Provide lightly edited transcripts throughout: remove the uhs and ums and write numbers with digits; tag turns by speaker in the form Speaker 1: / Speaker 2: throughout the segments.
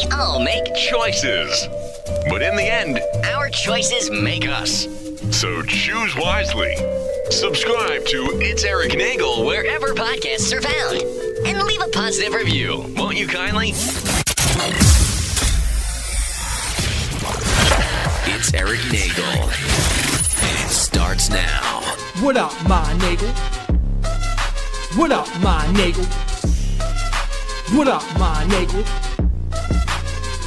Speaker 1: We all make
Speaker 2: choices. But in the end,
Speaker 1: our choices make us.
Speaker 2: So choose wisely. Subscribe to It's Erik Nagel
Speaker 1: wherever podcasts are found. And leave a positive review, won't you kindly? It's Erik Nagel. It starts now.
Speaker 3: What up, my Nagel? What up, my Nagel? What up, my Nagel?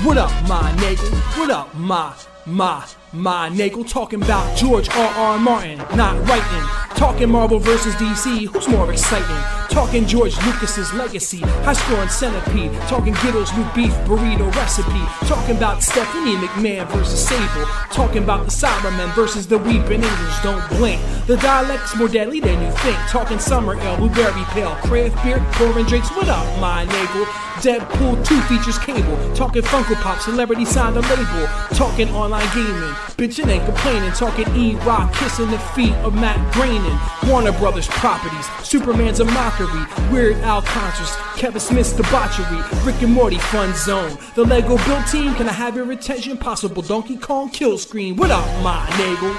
Speaker 3: What up, my Nagel? What up, my Nagel? Talking about George R.R. Martin, not writing. Talking Marvel vs. DC, who's more exciting? Talking George Lucas's legacy, high-scoring centipede. Talking Gittles' new beef burrito recipe. Talking about Stephanie McMahon versus Sable. Talking about the Cybermen versus the Weeping Angels. Don't blink, the dialect's more deadly than you think. Talking Summer Ale, Blueberry Pale, craft beer, pouring drinks. What up, my Nagel? Deadpool 2 features Cable. Talking Funko Pop, celebrity signed a label. Talking online gaming, bitching and complaining. Talking E-Rock, kissing the feet of Matt Groening. Warner Brothers properties, Superman's a mockery. Weird Al conscious, Kevin Smith's debauchery. Rick and Morty fun zone. The Lego build team, can I have your attention? Possible Donkey Kong kill screen. What up, my Nagel?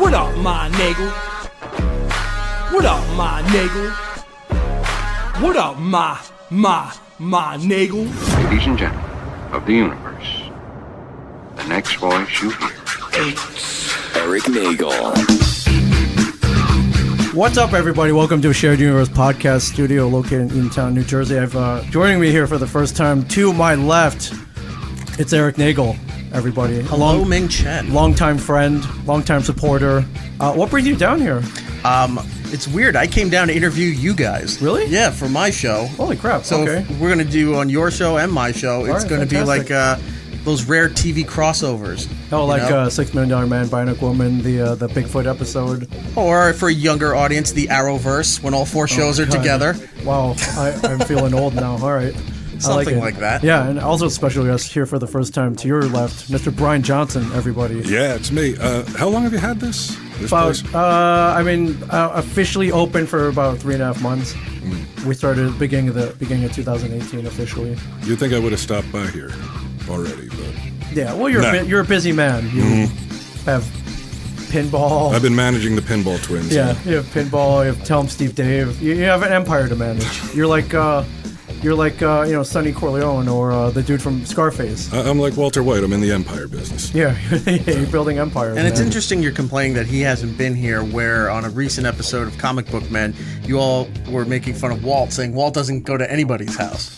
Speaker 3: What up, my Nagel? What up, my Nagel? What up, my Nagel?
Speaker 4: Ladies and gentlemen of the universe, the next voice you hear.
Speaker 1: It's Erik Nagel.
Speaker 5: What's up, everybody? Welcome to a Shared Universe podcast studio located in Eatontown, New Jersey. Joining me here for the first time to my left, it's Erik Nagel, everybody.
Speaker 6: Hello, Ming Chen.
Speaker 5: Longtime friend, longtime supporter. What brings you down here?
Speaker 6: It's weird. I came down to interview you guys.
Speaker 5: Really?
Speaker 6: Yeah, for my show.
Speaker 5: Holy crap.
Speaker 6: So
Speaker 5: okay.
Speaker 6: We're going to do on your show and my show. It's
Speaker 5: right,
Speaker 6: going to be like those rare TV crossovers.
Speaker 5: Oh, like $6 Million Man, Bionic Woman, the Bigfoot episode.
Speaker 6: Or for a younger audience, the Arrowverse, when all four shows are together.
Speaker 5: Wow, I'm feeling old now. All right.
Speaker 6: Something like that.
Speaker 5: Yeah, and also a special guest here for the first time to your left, Mr. Brian Johnson, everybody.
Speaker 7: Yeah, it's me. How long have you had this place?
Speaker 5: Officially open for about 3.5 months. We started at the beginning of 2018 officially.
Speaker 7: You'd think I would have stopped by here already, but
Speaker 5: yeah. Well, you're a busy man. You have pinball.
Speaker 7: I've been managing the Pinball Twins.
Speaker 5: Yeah, you have pinball. You have Tell 'em Steve Dave. You have an empire to manage. You're like Sonny Corleone or the dude from Scarface.
Speaker 7: I'm like Walter White. I'm in the empire business.
Speaker 5: Yeah, you're building empires.
Speaker 6: And it's interesting you're complaining that he hasn't been here, where on a recent episode of Comic Book Men, you all were making fun of Walt, saying Walt doesn't go to anybody's house.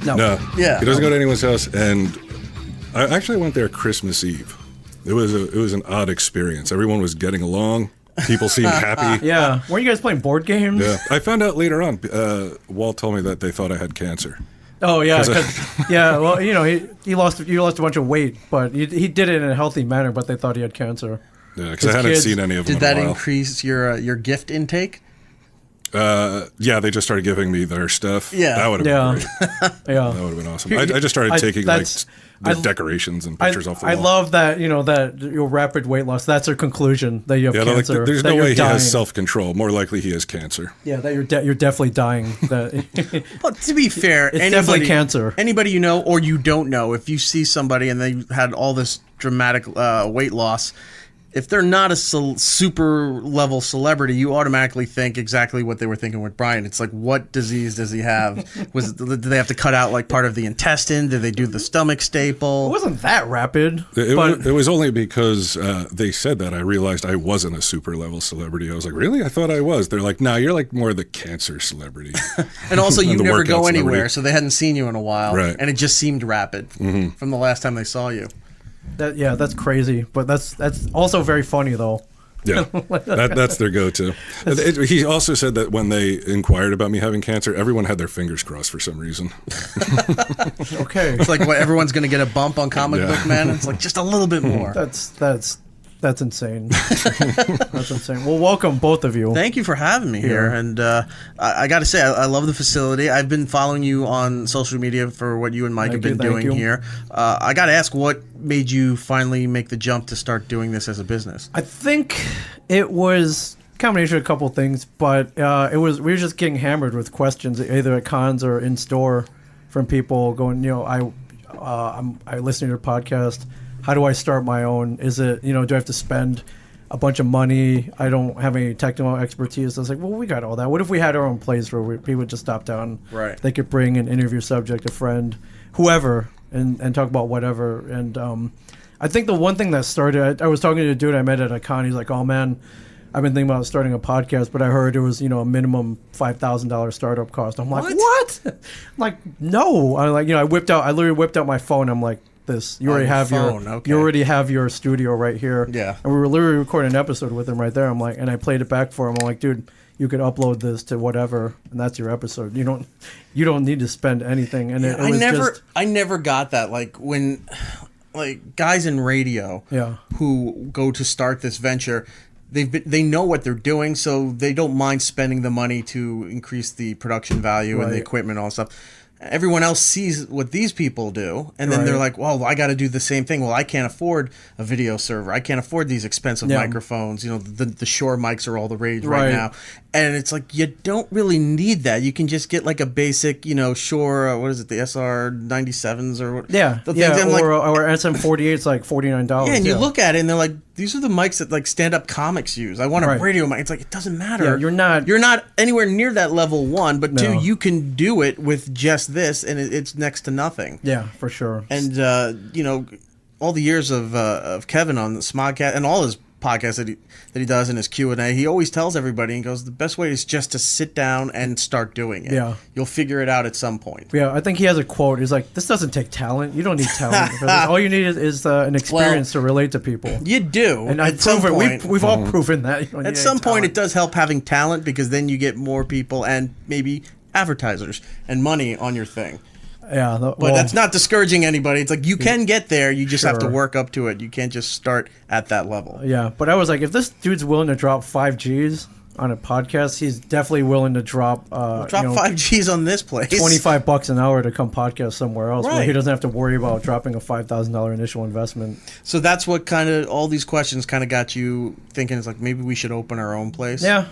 Speaker 7: No.
Speaker 6: Yeah.
Speaker 7: He doesn't go to anyone's house, and I actually went there Christmas Eve. It was an odd experience. Everyone was getting along. People seemed happy.
Speaker 5: Yeah. Weren't you guys playing board games?
Speaker 7: Yeah. I found out later on, Walt told me that they thought I had cancer.
Speaker 5: Oh, yeah. Yeah, well, he lost a bunch of weight, but he did it in a healthy manner, but they thought he had cancer.
Speaker 7: Yeah, because I hadn't seen any of them
Speaker 6: in a while. Did that increase your gift intake?
Speaker 7: Yeah, they just started giving me their stuff.
Speaker 6: Yeah.
Speaker 7: That would have been great.
Speaker 5: Yeah.
Speaker 7: That would have been awesome. I just started taking the decorations and pictures off the wall.
Speaker 5: I love that, that your rapid weight loss, that's their conclusion, that you have cancer.
Speaker 7: There's no way he has self-control. More likely he has cancer.
Speaker 5: Yeah, that you're definitely dying.
Speaker 6: Well, to be fair,
Speaker 5: it's definitely cancer.
Speaker 6: Anybody you know or you don't know, if you see somebody and they had all this dramatic weight loss, if they're not a super level celebrity, you automatically think exactly what they were thinking with Brian. It's like, what disease does he have? Did they have to cut out like part of the intestine? Did they do the stomach staple?
Speaker 5: It wasn't that rapid.
Speaker 7: It was only because they said that I realized I wasn't a super level celebrity. I was like, really? I thought I was. They're like, nah, you're like more the cancer celebrity.
Speaker 6: And also you never go anywhere, so they hadn't seen you in a while.
Speaker 7: Right.
Speaker 6: And it just seemed rapid from the last time they saw you.
Speaker 5: That's crazy, but that's also very funny though.
Speaker 7: Yeah, that's their go-to. He also said that when they inquired about me having cancer, everyone had their fingers crossed for some reason.
Speaker 5: Okay,
Speaker 6: it's like what everyone's going to get a bump on Comic Book Man. It's like just a little bit more.
Speaker 5: That's insane. That's insane. Well, welcome both of you.
Speaker 6: Thank you for having me here. And I got to say, I love the facility. I've been following you on social media for what you and Mike have been doing here. I got to ask, what made you finally make the jump to start doing this as a business?
Speaker 5: I think it was a combination of a couple things, but we were just getting hammered with questions either at cons or in store. from people going, I listen to your podcast. How do I start my own? Is it, do I have to spend a bunch of money? I don't have any technical expertise. I was like, well, we got all that. What if we had our own place where people would just stop down?
Speaker 6: Right.
Speaker 5: They could bring an interview subject, a friend, whoever, and talk about whatever. And I think the one thing that started, I was talking to a dude I met at a con. He's like, oh, man, I've been thinking about starting a podcast, but I heard it was, a minimum $5,000 startup cost. I'm like, what? I'm like, no. I literally whipped out my phone. I'm like, this. You already have you already have your studio right here. Yeah. And we were literally recording an episode with him right there. I'm like, and I played it back for him. I'm like, dude, you could upload this to whatever, and that's your episode. You don't need to spend anything. And
Speaker 6: I never got that. Like when, guys in radio, who go to start this venture, they know what they're doing, so they don't mind spending the money to increase the production value and the equipment and all that stuff. Everyone else sees what these people do, and then they're like, well, I got to do the same thing. Well, I can't afford a video server. I can't afford these expensive microphones. The Shure mics are all the rage right now. And it's like, you don't really need that. You can just get like a basic, Shure, what is it, the SR97s or what?
Speaker 5: Yeah, or SM48's like $49.
Speaker 6: Yeah, and you look at it and they're like, these are the mics that like stand-up comics use. I want a radio mic. It's like, it doesn't matter.
Speaker 5: Yeah, you're not
Speaker 6: anywhere near that level, one, but two, you can do it with just this, and it's next to nothing.
Speaker 5: Yeah, for sure.
Speaker 6: And all the years of Kevin on the Smodcast and all his podcasts that he does in his Q&A, he always tells everybody, he goes, the best way is just to sit down and start doing it. Yeah. You'll figure it out at some point.
Speaker 5: Yeah, I think he has a quote. He's like, this doesn't take talent. You don't need talent for this. All you need is an experience to relate to people.
Speaker 6: You do.
Speaker 5: And we've all proven that.
Speaker 6: At some point, it does help having talent, because then you get more people and maybe advertisers and money on your thing.
Speaker 5: Yeah,
Speaker 6: but that's not discouraging anybody. It's like, you can get there. You just have to work up to it. You can't just start at that level.
Speaker 5: Yeah, but I was like, if this dude's willing to drop 5 G's on a podcast, he's definitely willing to drop
Speaker 6: 5 G's on this place.
Speaker 5: $25 an hour to come podcast somewhere else. Where he doesn't have to worry about dropping a $5,000 initial investment.
Speaker 6: So that's what kind of all these questions kind of got you thinking. It's like, maybe we should open our own place.
Speaker 5: Yeah,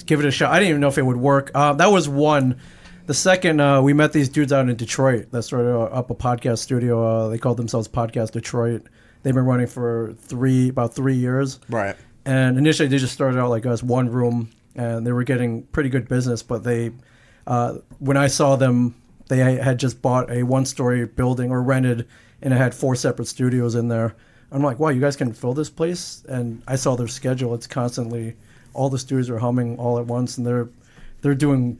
Speaker 5: give it a shot. I didn't even know if it would work. That was one. The second, we met these dudes out in Detroit that started up a podcast studio. They called themselves Podcast Detroit. They've been running for about 3 years.
Speaker 6: Right.
Speaker 5: And initially, they just started out like us, one room, and they were getting pretty good business. But when I saw them, they had just bought a 1-story building or rented, and it had 4 separate studios in there. I'm like, wow, you guys can fill this place? And I saw their schedule. It's constantly, all the studios are humming all at once, and they're doing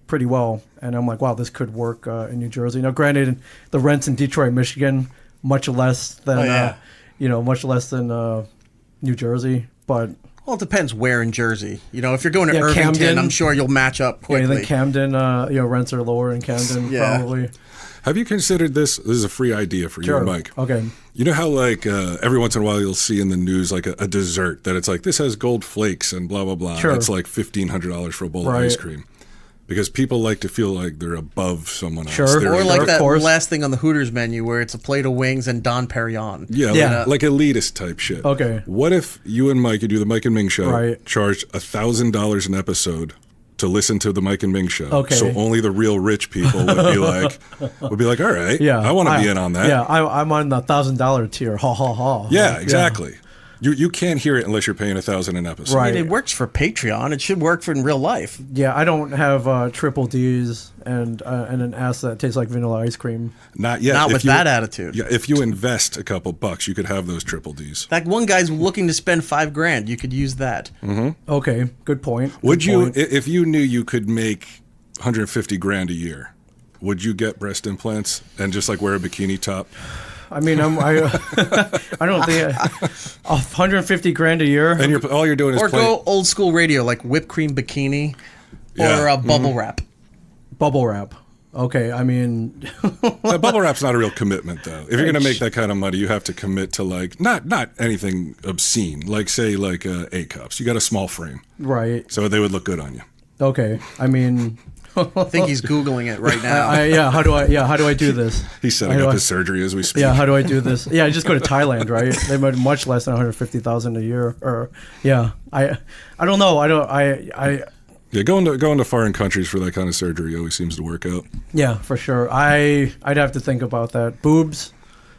Speaker 5: pretty well. And I'm like, wow, this could work in New Jersey. Now, granted, the rents in Detroit, Michigan, much less than New Jersey. But
Speaker 6: well, it depends where in Jersey. If you're going to Irvington, Camden, I'm sure you'll match up quickly.
Speaker 5: Yeah, I think Camden, rents are lower in Camden, probably.
Speaker 7: Have you considered this? This is a free idea for you and Mike.
Speaker 5: Okay.
Speaker 7: You know how every once in a while you'll see in the news like a dessert that it's like, this has gold flakes and blah, blah, blah.
Speaker 5: Sure.
Speaker 7: It's like $1,500 for a bowl of ice cream. Because people like to feel like they're above someone else.
Speaker 5: Sure.
Speaker 6: Or like that last thing on the Hooters menu where it's a plate of wings and Don Perignon.
Speaker 7: Yeah. Like elitist type shit.
Speaker 5: Okay.
Speaker 7: What if you and Mike, you do the Mike and Ming show, charged $1,000 an episode to listen to the Mike and Ming show?
Speaker 5: Okay.
Speaker 7: So only the real rich people would be like, all right, I want to be in on that.
Speaker 5: Yeah, I'm on the $1,000 tier. Ha ha ha.
Speaker 7: Yeah, exactly. Yeah. You can't hear it unless you're paying $1,000 an episode.
Speaker 6: Right. It works for Patreon. It should work for in real life.
Speaker 5: Yeah, I don't have triple D's and an ass that tastes like vanilla ice cream.
Speaker 7: Not yet.
Speaker 6: Not with that attitude.
Speaker 7: Yeah, if you invest a couple bucks, you could have those triple D's.
Speaker 6: That one guy's looking to spend $5,000. You could use that.
Speaker 7: Mm-hmm.
Speaker 5: Okay, good point.
Speaker 7: Would you, if you knew you could make $150,000 a year, would you get breast implants and just like wear a bikini top?
Speaker 5: I mean, I don't think $150,000 a year.
Speaker 7: And all you're doing is
Speaker 6: go old school radio like whipped cream bikini or a bubble wrap.
Speaker 5: Bubble wrap. Okay, I mean,
Speaker 7: bubble wrap's not a real commitment though. If you're gonna make that kind of money, you have to commit to like not anything obscene. Like say like A cups. You got a small frame,
Speaker 5: right?
Speaker 7: So they would look good on you.
Speaker 5: Okay, I mean.
Speaker 6: I think he's Googling it right now.
Speaker 5: How do I do this?
Speaker 7: He's setting up his surgery as we speak.
Speaker 5: Yeah, how do I do this? Yeah, I just go to Thailand, right? They made much less than $150,000 a year. Or I don't know.
Speaker 7: Yeah, going to foreign countries for that kind of surgery always seems to work out.
Speaker 5: Yeah, for sure. I'd have to think about that. Boobs,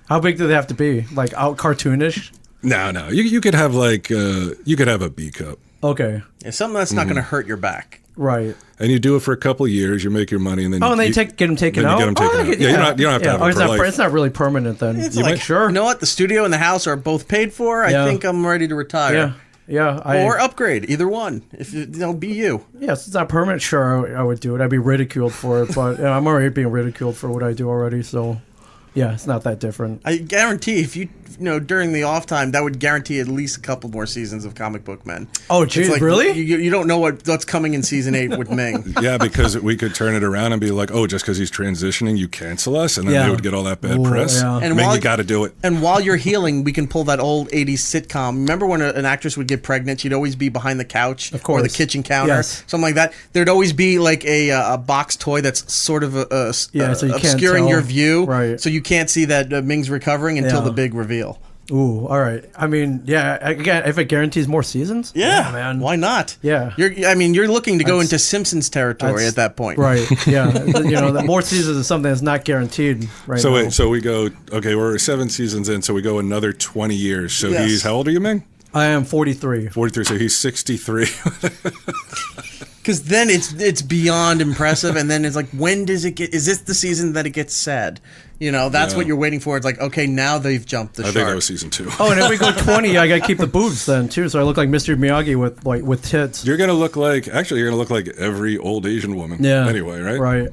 Speaker 5: how big do they have to be? Like out cartoonish?
Speaker 7: No. You could have you could have a B cup.
Speaker 5: Okay.
Speaker 6: Yeah, something that's not going to hurt your back.
Speaker 5: Right.
Speaker 7: And you do it for a couple of years. You make your money, and then
Speaker 5: and they get them taken out.
Speaker 7: You get them taken out. Yeah, you don't have to have it for life.
Speaker 5: It's not really permanent then.
Speaker 6: It's sure. You know what? The studio and the house are both paid for. I think I'm ready to retire.
Speaker 5: Yeah.
Speaker 6: Or upgrade. Either one. If be you.
Speaker 5: Yes, it's not permanent. Sure, I would do it. I'd be ridiculed for it, but I'm already being ridiculed for what I do already. So, yeah, it's not that different.
Speaker 6: I guarantee if you during the off time, that would guarantee at least a couple more seasons of Comic Book Men.
Speaker 5: Oh, geez, really?
Speaker 6: You don't know what's coming in season 8 with Ming.
Speaker 7: Yeah, because we could turn it around and be like, oh, just because he's transitioning, you cancel us, and then they would get all that bad press.
Speaker 5: Yeah.
Speaker 6: And
Speaker 7: Ming, you got to do it.
Speaker 6: And while you're healing, we can pull that old 80s sitcom. Remember when an actress would get pregnant, she'd always be behind the couch or the kitchen counter, something like that. There'd always be like a box toy that's sort of so obscuring your view,
Speaker 5: right?
Speaker 6: So you can't see that Ming's recovering until the big reveal.
Speaker 5: Ooh, all right. I mean, again, if it guarantees more seasons, man,
Speaker 6: why not?
Speaker 5: Yeah,
Speaker 6: you're looking to go into Simpsons territory at that point,
Speaker 5: right? Yeah, the more seasons is something that's not guaranteed, right?
Speaker 7: So wait, so we go. Okay, we're 7 seasons in, so we go another 20 years. So he's how old are you, Ming?
Speaker 5: I am 43.
Speaker 7: 43. So he's 63.
Speaker 6: Because then it's beyond impressive, and then it's like, when does it get? Is this the season that it gets sad? That's what you're waiting for. It's like, okay, now they've jumped the shark.
Speaker 7: I think that was season 2.
Speaker 5: Oh, and if we go 20, I gotta keep the boobs then too, so I look like Mr. Miyagi with tits.
Speaker 7: You're gonna look like every old Asian woman.
Speaker 5: Yeah.
Speaker 7: Anyway, right?
Speaker 5: Right.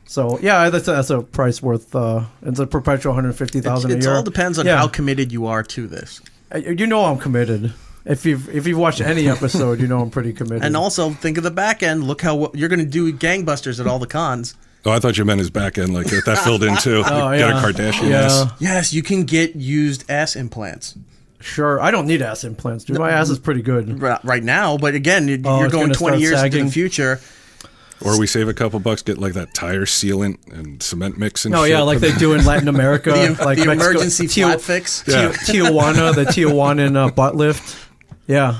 Speaker 5: So that's a price worth. It's a perpetual $150,000 a year.
Speaker 6: It all depends on how committed you are to this.
Speaker 5: I'm committed. If you've watched any episode, I'm pretty committed.
Speaker 6: And also think of the back end. Look how you're going to do gangbusters at all the cons.
Speaker 7: Oh, I thought you meant his back end, like that filled in too. Get a Kardashian ass.
Speaker 6: Yes, you can get used ass implants.
Speaker 5: Sure, I don't need ass implants, dude. My ass is pretty good
Speaker 6: right now. But again, you're going 20 years into the future.
Speaker 7: Or we save a couple bucks, get like that tire sealant and cement mix and
Speaker 5: shit.
Speaker 7: Yeah,
Speaker 5: like they do in Latin America.
Speaker 6: Like the emergency flat fix.
Speaker 5: Tijuana, the Tijuanan butt lift. Yeah.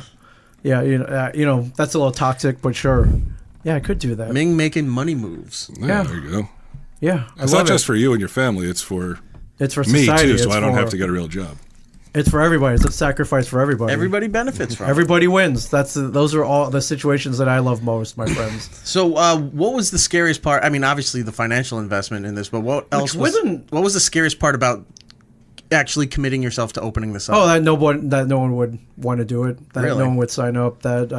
Speaker 5: That's a little toxic, but sure. Yeah, I could do that.
Speaker 6: Ming making money moves.
Speaker 7: Yeah, there you go.
Speaker 5: Yeah,
Speaker 7: it's not just for you and your family. It's for
Speaker 5: society.
Speaker 7: Me too, so I don't have to get a real job.
Speaker 5: It's for everybody. It's a sacrifice for everybody.
Speaker 6: Everybody benefits from it.
Speaker 5: Everybody wins. Those are all the situations that I love most, my friends.
Speaker 6: So, what was the scariest part? I mean, obviously the financial investment in this, but what else what was the scariest part about actually committing yourself to opening this up?
Speaker 5: Oh, that no one would want to do it. That no one would sign up. That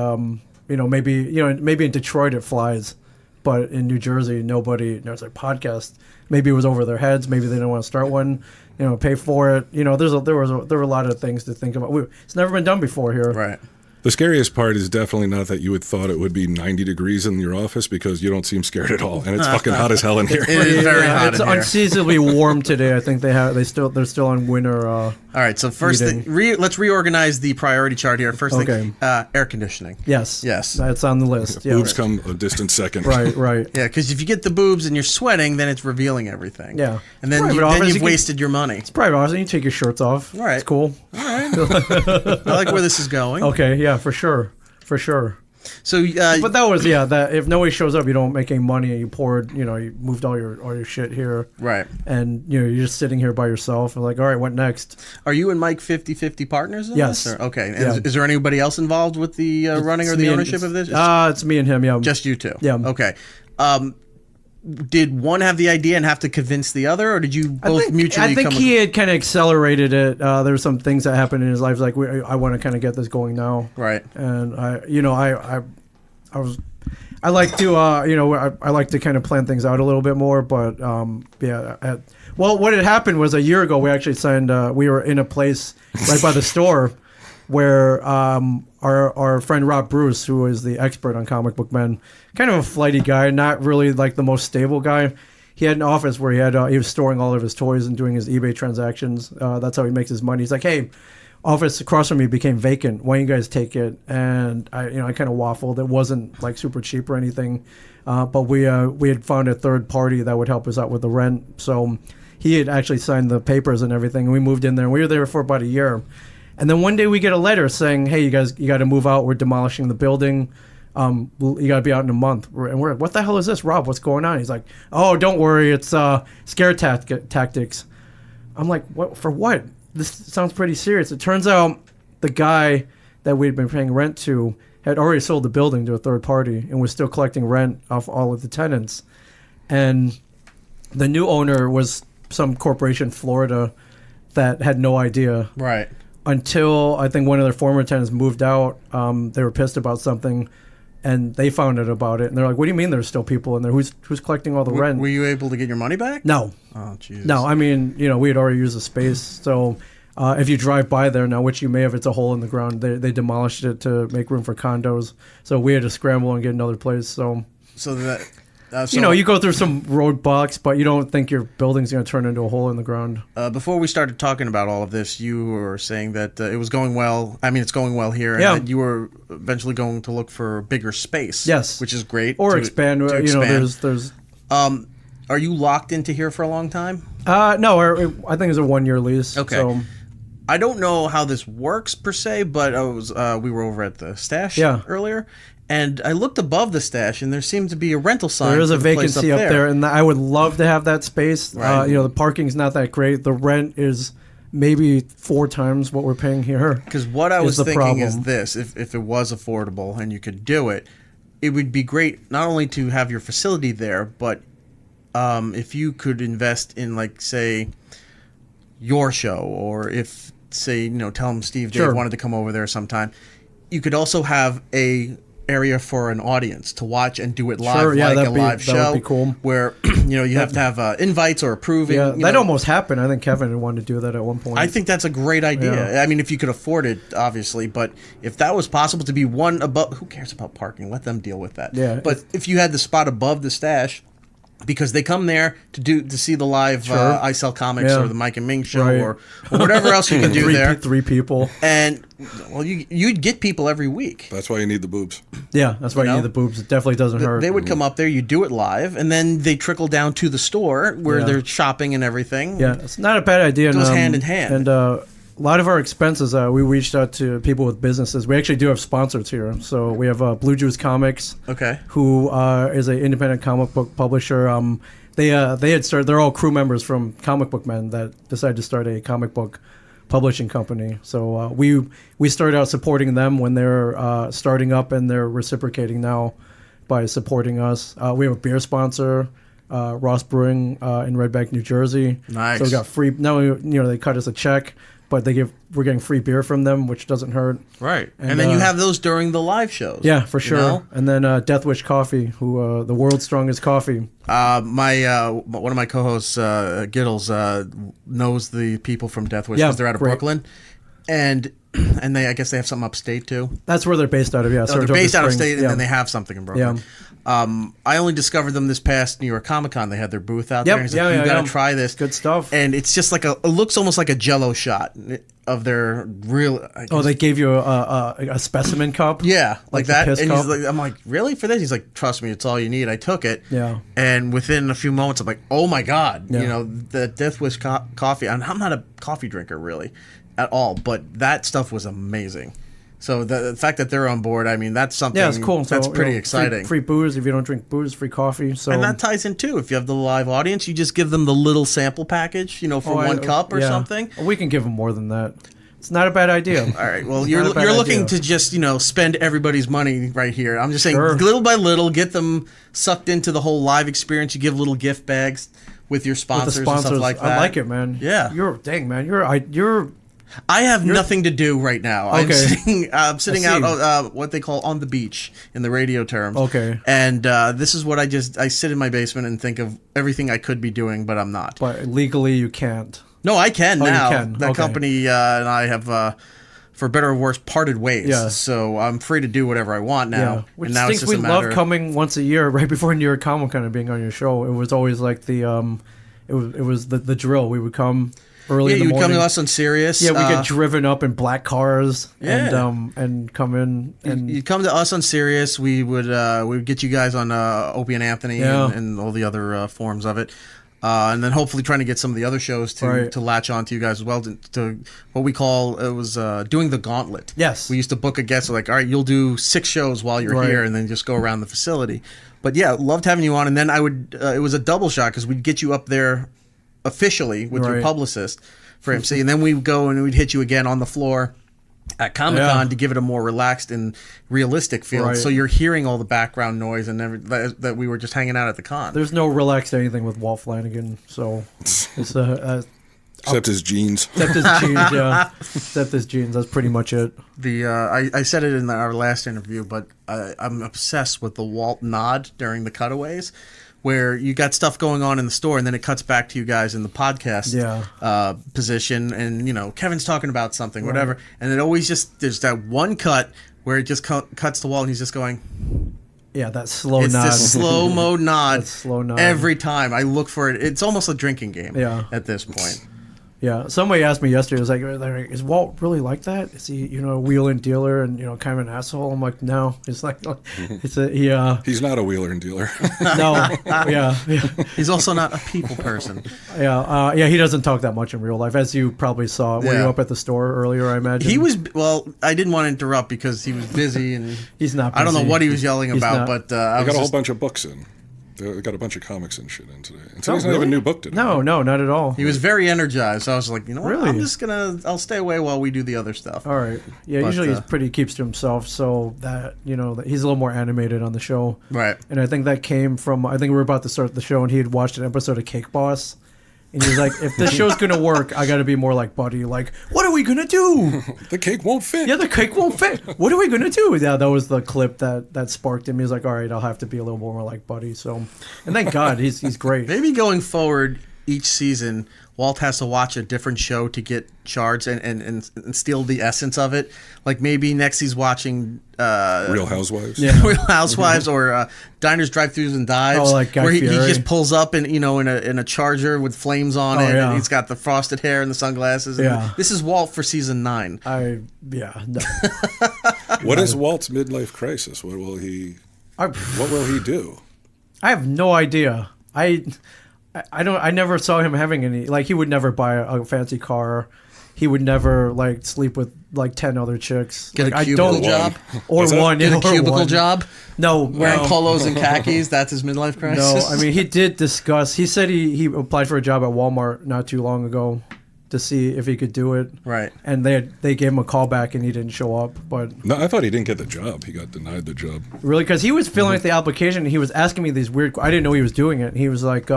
Speaker 5: maybe in Detroit it flies, but in New Jersey nobody. There's a podcast. Maybe it was over their heads. Maybe they didn't want to start one. Pay for it. There were a lot of things to think about. It's never been done before here.
Speaker 6: Right.
Speaker 7: The scariest part is definitely not that you would thought it would be 90 degrees in your office, because you don't seem scared at all, and it's fucking hot as hell in here.
Speaker 6: It is very hot.
Speaker 5: It's unseasonably warm today. I think they're still on winter.
Speaker 6: All right. So first, let's reorganize the priority chart here. First thing, air conditioning.
Speaker 5: Yes, that's on the list.
Speaker 7: Boobs come a distant second.
Speaker 5: Right.
Speaker 6: Yeah, because if you get the boobs and you're sweating, then it's revealing everything.
Speaker 5: Yeah,
Speaker 6: and then you've wasted your money.
Speaker 5: It's private office. You take your shirts off.
Speaker 6: All right,
Speaker 5: it's cool.
Speaker 6: All right, I like where this is going.
Speaker 5: Okay, yeah, for sure. So, but that was that if nobody shows up, you don't make any money, and you moved all your shit here,
Speaker 6: right?
Speaker 5: And you're just sitting here by yourself, and like, all right, what next?
Speaker 6: Are you and Mike 50-50 partners in
Speaker 5: yes.
Speaker 6: this? Okay. And is there anybody else involved with the running or the ownership of this?
Speaker 5: It's me and him. Yeah,
Speaker 6: just you two.
Speaker 5: Yeah.
Speaker 6: Okay. Did one have the idea and have to convince the other, or did you both mutually?
Speaker 5: I think he had kind of accelerated it. There's some things that happened in his life, like I want to kind of get this going now,
Speaker 6: right?
Speaker 5: And I like to I like to kind of plan things out a little bit more, but well, what had happened was a year ago we actually signed. We were in a place right by the store where our friend Rob Bruce, who is the expert on comic book men, kind of a flighty guy, not really like the most stable guy. He had an office where he was storing all of his toys and doing his eBay transactions. That's how he makes his money. He's like, hey, office across from me became vacant. Why don't you guys take it? And I kind of waffled. It wasn't like super cheap or anything, but we had found a third party that would help us out with the rent. So he had actually signed the papers and everything. And we moved in there. And we were there for about a year. And then one day we get a letter saying, hey, you guys, you got to move out. We're demolishing the building. You got to be out in a month. And we're like, what the hell is this, Rob? What's going on? He's like, oh, don't worry, it's scare tactics. I'm like, what for? What? This sounds pretty serious. It turns out the guy that we'd been paying rent to had already sold the building to a third party and was still collecting rent off all of the tenants. And the new owner was some corporation in Florida that had no idea.
Speaker 6: Right.
Speaker 5: Until I think one of their former tenants moved out. They were pissed about something, and they found out about it. And they're like, what do you mean there's still people in there? Who's collecting all the rent?
Speaker 6: Were you able to get your money back?
Speaker 5: No.
Speaker 6: Oh, Jesus.
Speaker 5: No, I mean, we had already used the space. So if you drive by there now, which you may have, it's a hole in the ground. They demolished it to make room for condos. So we had to scramble and get another place. So
Speaker 6: that...
Speaker 5: you go through some roadblocks, but you don't think your building's going to turn into a hole in the ground.
Speaker 6: Before we started talking about all of this, you were saying that it was going well. I mean, it's going well here, and that you were eventually going to look for bigger space.
Speaker 5: Yes,
Speaker 6: which is great.
Speaker 5: Or expand. There's.
Speaker 6: Are you locked into here for a long time?
Speaker 5: No, I think it's a 1-year lease.
Speaker 6: Okay.
Speaker 5: So.
Speaker 6: I don't know how this works per se, but we were over at the stash earlier. And I looked above the stash, and there seemed to be a rental sign.
Speaker 5: There is a vacancy up there, and I would love to have that space.
Speaker 6: Right.
Speaker 5: The parking's not that great. The rent is maybe 4 times what we're paying here.
Speaker 6: Because what I was thinking is this: if it was affordable and you could do it, it would be great not only to have your facility there, but if you could invest in, like, say, your show, or if, say, tell them Steve Dave wanted to come over there sometime, you could also have a area for an audience to watch and do it live, like a live show.
Speaker 5: That would be cool.
Speaker 6: Where you have to have invites or approving.
Speaker 5: Yeah, that almost happened. I think Kevin had wanted to do that at one point.
Speaker 6: I think that's a great idea.
Speaker 5: Yeah.
Speaker 6: I mean, if you could afford it, obviously, but if that was possible to be one above, who cares about parking? Let them deal with that.
Speaker 5: Yeah,
Speaker 6: but if you had the spot above the stash, because they come there to see the live I Sell Comics or the Mike and Ming show or whatever else you can do there.
Speaker 5: 3 people.
Speaker 6: And, well, you'd get people every week.
Speaker 7: That's why you need the boobs.
Speaker 5: Yeah, that's why you need the boobs. It definitely doesn't hurt.
Speaker 6: They would come up there, you do it live, and then they trickle down to the store where they're shopping and everything.
Speaker 5: Yeah, it's not a bad idea.
Speaker 6: It goes hand in hand.
Speaker 5: And a lot of our expenses, we reached out to people with businesses. We actually do have sponsors here. So we have Blue Juice Comics, who is an independent comic book publisher. They had started. They're all crew members from Comic Book Men that decided to start a comic book publishing company. So we started out supporting them when they're starting up, and they're reciprocating now by supporting us. We have a beer sponsor, Ross Brewing in Red Bank, New Jersey.
Speaker 6: Nice.
Speaker 5: So we got free. Now they cut us a check, but we're getting free beer from them, which doesn't hurt.
Speaker 6: Right. And then you have those during the live shows.
Speaker 5: Yeah, for sure. And then Death Wish Coffee, who the world's strongest coffee.
Speaker 6: One of my co-hosts, Giddles, knows the people from Death Wish because they're out of Brooklyn, and I guess they have something upstate too.
Speaker 5: That's where they're based out of. Yeah,
Speaker 6: they're based out of state, and then they have something in Brooklyn. Yeah. I only discovered them this past New York Comic Con. They had their booth out there. He's like, you got to try this.
Speaker 5: Good stuff.
Speaker 6: And it's just like it looks almost like a Jello shot of their real.
Speaker 5: They gave you a specimen cup.
Speaker 6: Yeah, like that. And
Speaker 5: cup?
Speaker 6: he's like, I'm like, really for this? He's like, trust me, it's all you need. I took it.
Speaker 5: Yeah.
Speaker 6: And within a few moments, I'm like, oh my god, the Death Wish coffee. I'm not a coffee drinker really, at all, but that stuff was amazing. So the fact that they're on board, I mean, that's something.
Speaker 5: Yeah, it's cool.
Speaker 6: That's pretty exciting.
Speaker 5: Free booze if you don't drink booze, free coffee. So
Speaker 6: and that ties in too. If you have the live audience, you just give them the little sample package, for 1 cup or something.
Speaker 5: We can give them more than that. It's not a bad idea.
Speaker 6: All right. Well, you're looking to just spend everybody's money right here. I'm just saying, little by little, get them sucked into the whole live experience. You give little gift bags with your sponsors and stuff like that.
Speaker 5: I like it, man.
Speaker 6: Yeah.
Speaker 5: You're.
Speaker 6: I have nothing to do right now.
Speaker 5: Okay.
Speaker 6: I'm sitting out what they call on the beach in the radio terms.
Speaker 5: Okay.
Speaker 6: And this is what I sit in my basement and think of everything I could be doing, but I'm not.
Speaker 5: But legally you can't.
Speaker 6: No, I can now.
Speaker 5: You can.
Speaker 6: The company and I have, for better or worse, parted ways.
Speaker 5: Yeah.
Speaker 6: So I'm free to do whatever I want now.
Speaker 5: Yeah. Which
Speaker 6: and now
Speaker 5: stinks. We love coming once a year right before New York Comic Con and being on your show. It was always like the it was the drill. We would come early in the morning.
Speaker 6: Yeah, you would come to us on Scariest.
Speaker 5: Yeah, we get driven up in black cars and come in. And
Speaker 6: you'd come to us on Scariest. We would get you guys on Opie and Anthony and all the other forms of it. and then hopefully trying to get some of the other shows to latch on to you guys as well, to what we call, it was doing the gauntlet.
Speaker 5: Yes.
Speaker 6: We used to book a guest, like, all right, you'll do 6 shows while you're here, and then just go around the facility. But yeah, loved having you on. And then I would, it was a double shot because we'd get you up there officially with your publicist for MC, and then we'd go and we'd hit you again on the floor at Comic-Con to give it a more relaxed and realistic feel. So you're hearing all the background noise and that we were just hanging out at the con.
Speaker 5: There's no relaxed anything with Walt Flanagan, so it's
Speaker 7: Except his jeans.
Speaker 5: Except his jeans, yeah. Except his jeans. That's pretty much it.
Speaker 6: I said it in our last interview, but I'm obsessed with the Walt nod during the cutaways, where you got stuff going on in the store, and then it cuts back to you guys in the podcast position, and Kevin's talking about something, whatever, and it always just there's that one cut where it just cuts to Walt, and he's just going.
Speaker 5: Yeah, that slow nod.
Speaker 6: It's this slow mo nod.
Speaker 5: Slow nod.
Speaker 6: Every time I look for it, it's almost a drinking game. At this point.
Speaker 5: Yeah, somebody asked me yesterday. It was like, "Is Walt really like that? Is he, a wheeler and dealer and kind of an asshole?" I'm like, "No." It's like,
Speaker 7: He's not a wheeler and dealer.
Speaker 5: No, yeah.
Speaker 6: He's also not a people person.
Speaker 5: Yeah. He doesn't talk that much in real life, as you probably saw. Were you up at the store earlier? I imagine
Speaker 6: he was. Well, I didn't want to interrupt because he was busy and
Speaker 5: he's not busy.
Speaker 6: I don't know what he was yelling about, but
Speaker 7: I got a whole bunch of books in. They got a bunch of comics and shit in today. And today's not
Speaker 5: really?
Speaker 7: even a new book today.
Speaker 5: No, not at all.
Speaker 6: He was very energized. So I was like, what?
Speaker 5: Really?
Speaker 6: I'm just I'll stay away while we do the other stuff.
Speaker 5: All right. Yeah, but, usually he keeps to himself, so that, that he's a little more animated on the show.
Speaker 6: Right.
Speaker 5: And I think that came from, I think we were about to start the show, and he had watched an episode of Cake Boss. And he's like, if this show's going to work, I got to be more like Buddy. Like, what are we going to do?
Speaker 7: The cake won't fit.
Speaker 5: Yeah, the cake won't fit. What are we going to do? Yeah, that was the clip that sparked him. He was like, all right, I'll have to be a little more like Buddy. So, and thank God, he's great.
Speaker 6: Maybe going forward each season, Walt has to watch a different show to get charged and steal the essence of it. Like maybe next he's watching
Speaker 7: Real Housewives.
Speaker 6: Yeah, Real Housewives or Diners, Drive-Thrus, and Dives.
Speaker 5: Oh, like Guy
Speaker 6: where he
Speaker 5: Fieri.
Speaker 6: just pulls up in in a Charger with flames on it, and he's got the frosted hair and the sunglasses. And this is Walt for season 9.
Speaker 5: No.
Speaker 7: What is Walt's midlife crisis? What will he do?
Speaker 5: I have no idea. I never saw him having any, like, he would never buy a fancy car. He would never sleep with 10 other chicks.
Speaker 6: Get a cubicle job?
Speaker 5: Or one.
Speaker 6: Get a cubicle job?
Speaker 5: No.
Speaker 6: Wearing polos and khakis? That's his midlife crisis?
Speaker 5: No, I mean, he did discuss, he said he applied for a job at Walmart not too long ago to see if he could do it.
Speaker 6: Right.
Speaker 5: And they gave him a call back and he didn't show up. But
Speaker 7: no, I thought he didn't get the job. He got denied the job.
Speaker 5: Really? Because he was filling out the application and he was asking me these weird, I didn't know he was doing it. He was like,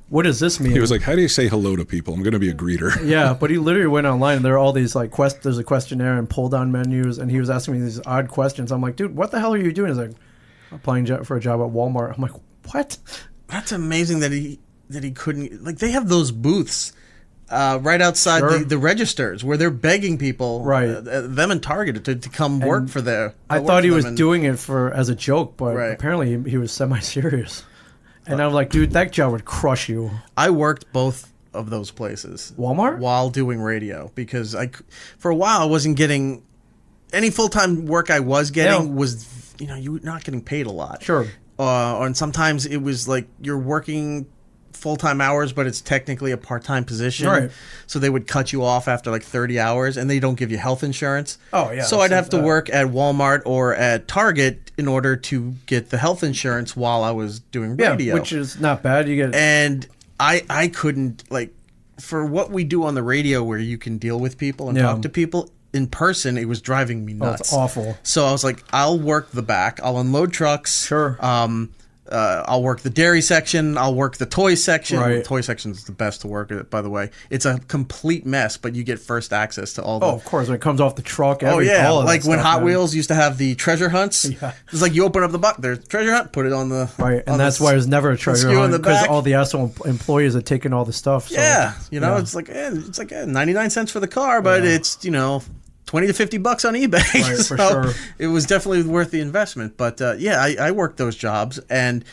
Speaker 5: what does this mean?
Speaker 7: He was like, how do you say hello to people? I'm going to be a greeter.
Speaker 5: Yeah, but he literally went online and there are all these there's a questionnaire and pull down menus and he was asking me these odd questions. I'm like, dude, what the hell are you doing? He's like, applying for a job at Walmart. I'm like, what?
Speaker 6: That's amazing that he couldn't, they have those booths right outside the registers where they're begging people, them and Target to come work for their.
Speaker 5: I thought he was doing it as a joke, but apparently he was semi-serious. And I was like, dude, that job would crush you.
Speaker 6: I worked both of those places.
Speaker 5: Walmart?
Speaker 6: While doing radio. Because for a while I wasn't getting... Any full-time work I was getting was, you're not getting paid a lot.
Speaker 5: Sure.
Speaker 6: And sometimes it was like you're working full-time hours, but it's technically a part-time position.
Speaker 5: Right.
Speaker 6: So they would cut you off after 30 hours, and they don't give you health insurance.
Speaker 5: Oh, yeah.
Speaker 6: So I'd have to work at Walmart or at Target in order to get the health insurance while I was doing radio.
Speaker 5: Yeah, which is not bad. You get
Speaker 6: And I couldn't, for what we do on the radio where you can deal with people and talk to people, in person, it was driving me nuts.
Speaker 5: It's awful.
Speaker 6: So I was like, I'll work the back. I'll unload trucks.
Speaker 5: Sure.
Speaker 6: I'll work the dairy section. I'll work the toy section.
Speaker 5: Right.
Speaker 6: The toy section is the best to work at, by the way. It's a complete mess, but you get first access to all the...
Speaker 5: Oh, of course. When it comes off the truck.
Speaker 6: All when
Speaker 5: stuff,
Speaker 6: Hot Wheels used to have the treasure hunts.
Speaker 5: Yeah.
Speaker 6: It's like you open up the box, there's treasure hunt, put it on the...
Speaker 5: Right, and that's why it was never a treasure hunt, because all the asshole employees had taken all the stuff. So,
Speaker 6: it's like 99 cents for the car, but it's, $20 to $50 on eBay.
Speaker 5: Right,
Speaker 6: so
Speaker 5: for sure.
Speaker 6: It was definitely worth the investment. But I worked those jobs, and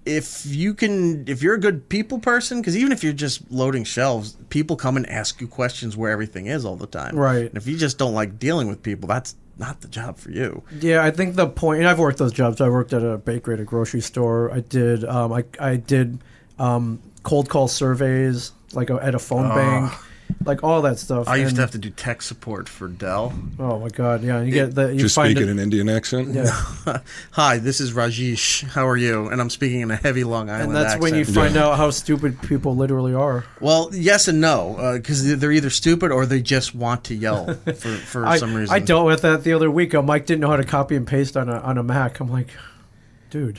Speaker 6: if you're a good people person, because even if you're just loading shelves, people come and ask you questions where everything is all the time.
Speaker 5: Right.
Speaker 6: And if you just don't like dealing with people, that's not the job for you.
Speaker 5: Yeah, I think the point, and I've worked those jobs. I worked at a bakery, at a grocery store. I did cold call surveys, like at a phone bank, like all that stuff.
Speaker 6: I used to have to do tech support for Dell.
Speaker 5: Oh my God, yeah, you get the you
Speaker 7: Just
Speaker 5: find
Speaker 7: speaking
Speaker 5: it,
Speaker 7: an Indian accent.
Speaker 5: yeah,
Speaker 6: Hi, this is Rajesh. How are you? And I'm speaking in a heavy Long Island
Speaker 5: and that's
Speaker 6: accent.
Speaker 5: when you find out how stupid people literally are.
Speaker 6: Well, yes and no, because they're either stupid or they just want to yell for some reason.
Speaker 5: I dealt with that the other week. Mike didn't know how to copy and paste on a Mac. I'm like, dude.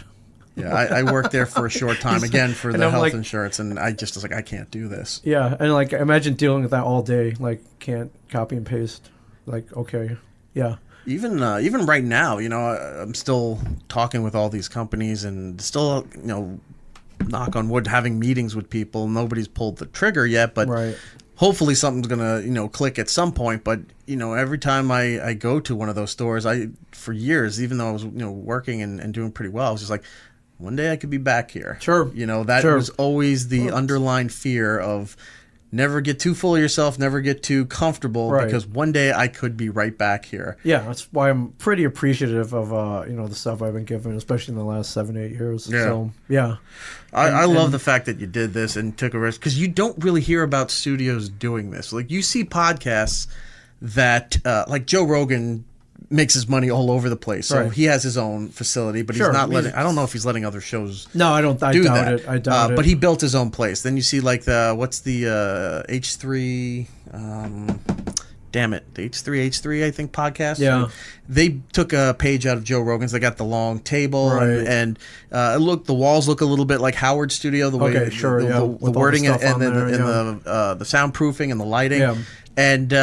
Speaker 6: Yeah, I worked there for a short time, again, for
Speaker 5: and
Speaker 6: the
Speaker 5: I'm
Speaker 6: health
Speaker 5: like-
Speaker 6: insurance, and I just was like, I can't do this.
Speaker 5: Yeah, and like imagine dealing with that all day. Like can't copy and paste. Like okay, yeah.
Speaker 6: Even right now, I'm still talking with all these companies and still, knock on wood, having meetings with people. Nobody's pulled the trigger yet, but
Speaker 5: Right.
Speaker 6: hopefully something's gonna, click at some point. But every time I go to one of those stores, for years, even though I was working and doing pretty well, I was just like, one day I could be back here.
Speaker 5: Sure.
Speaker 6: That
Speaker 5: Sure.
Speaker 6: was always the underlying fear of never get too full of yourself, never get too comfortable,
Speaker 5: Right.
Speaker 6: because one day I could be right back here.
Speaker 5: Yeah, that's why I'm pretty appreciative of the stuff I've been given, especially in the last 7-8 years.
Speaker 6: Yeah.
Speaker 5: So yeah,
Speaker 6: I love the fact that you did this and took a risk, because you don't really hear about studios doing this. Like, you see podcasts that, like Joe Rogan makes his money all over the place. So
Speaker 5: Right.
Speaker 6: he has his own facility, but
Speaker 5: Sure,
Speaker 6: he's not
Speaker 5: he's-
Speaker 6: letting, I don't know if he's letting other shows
Speaker 5: no, I don't. I
Speaker 6: do
Speaker 5: doubt
Speaker 6: that.
Speaker 5: it. I doubt it.
Speaker 6: But he built his own place. Then you see like what's the H3, damn it, the H3 I think podcast.
Speaker 5: Yeah.
Speaker 6: They took a page out of Joe Rogan's. They got the long table
Speaker 5: Right.
Speaker 6: and the walls look a little bit like Howard's studio. The way
Speaker 5: Okay, sure,
Speaker 6: the,
Speaker 5: yeah,
Speaker 6: the
Speaker 5: with all the
Speaker 6: wording
Speaker 5: stuff
Speaker 6: and
Speaker 5: on
Speaker 6: then
Speaker 5: there,
Speaker 6: the soundproofing and the lighting.
Speaker 5: Yeah.
Speaker 6: And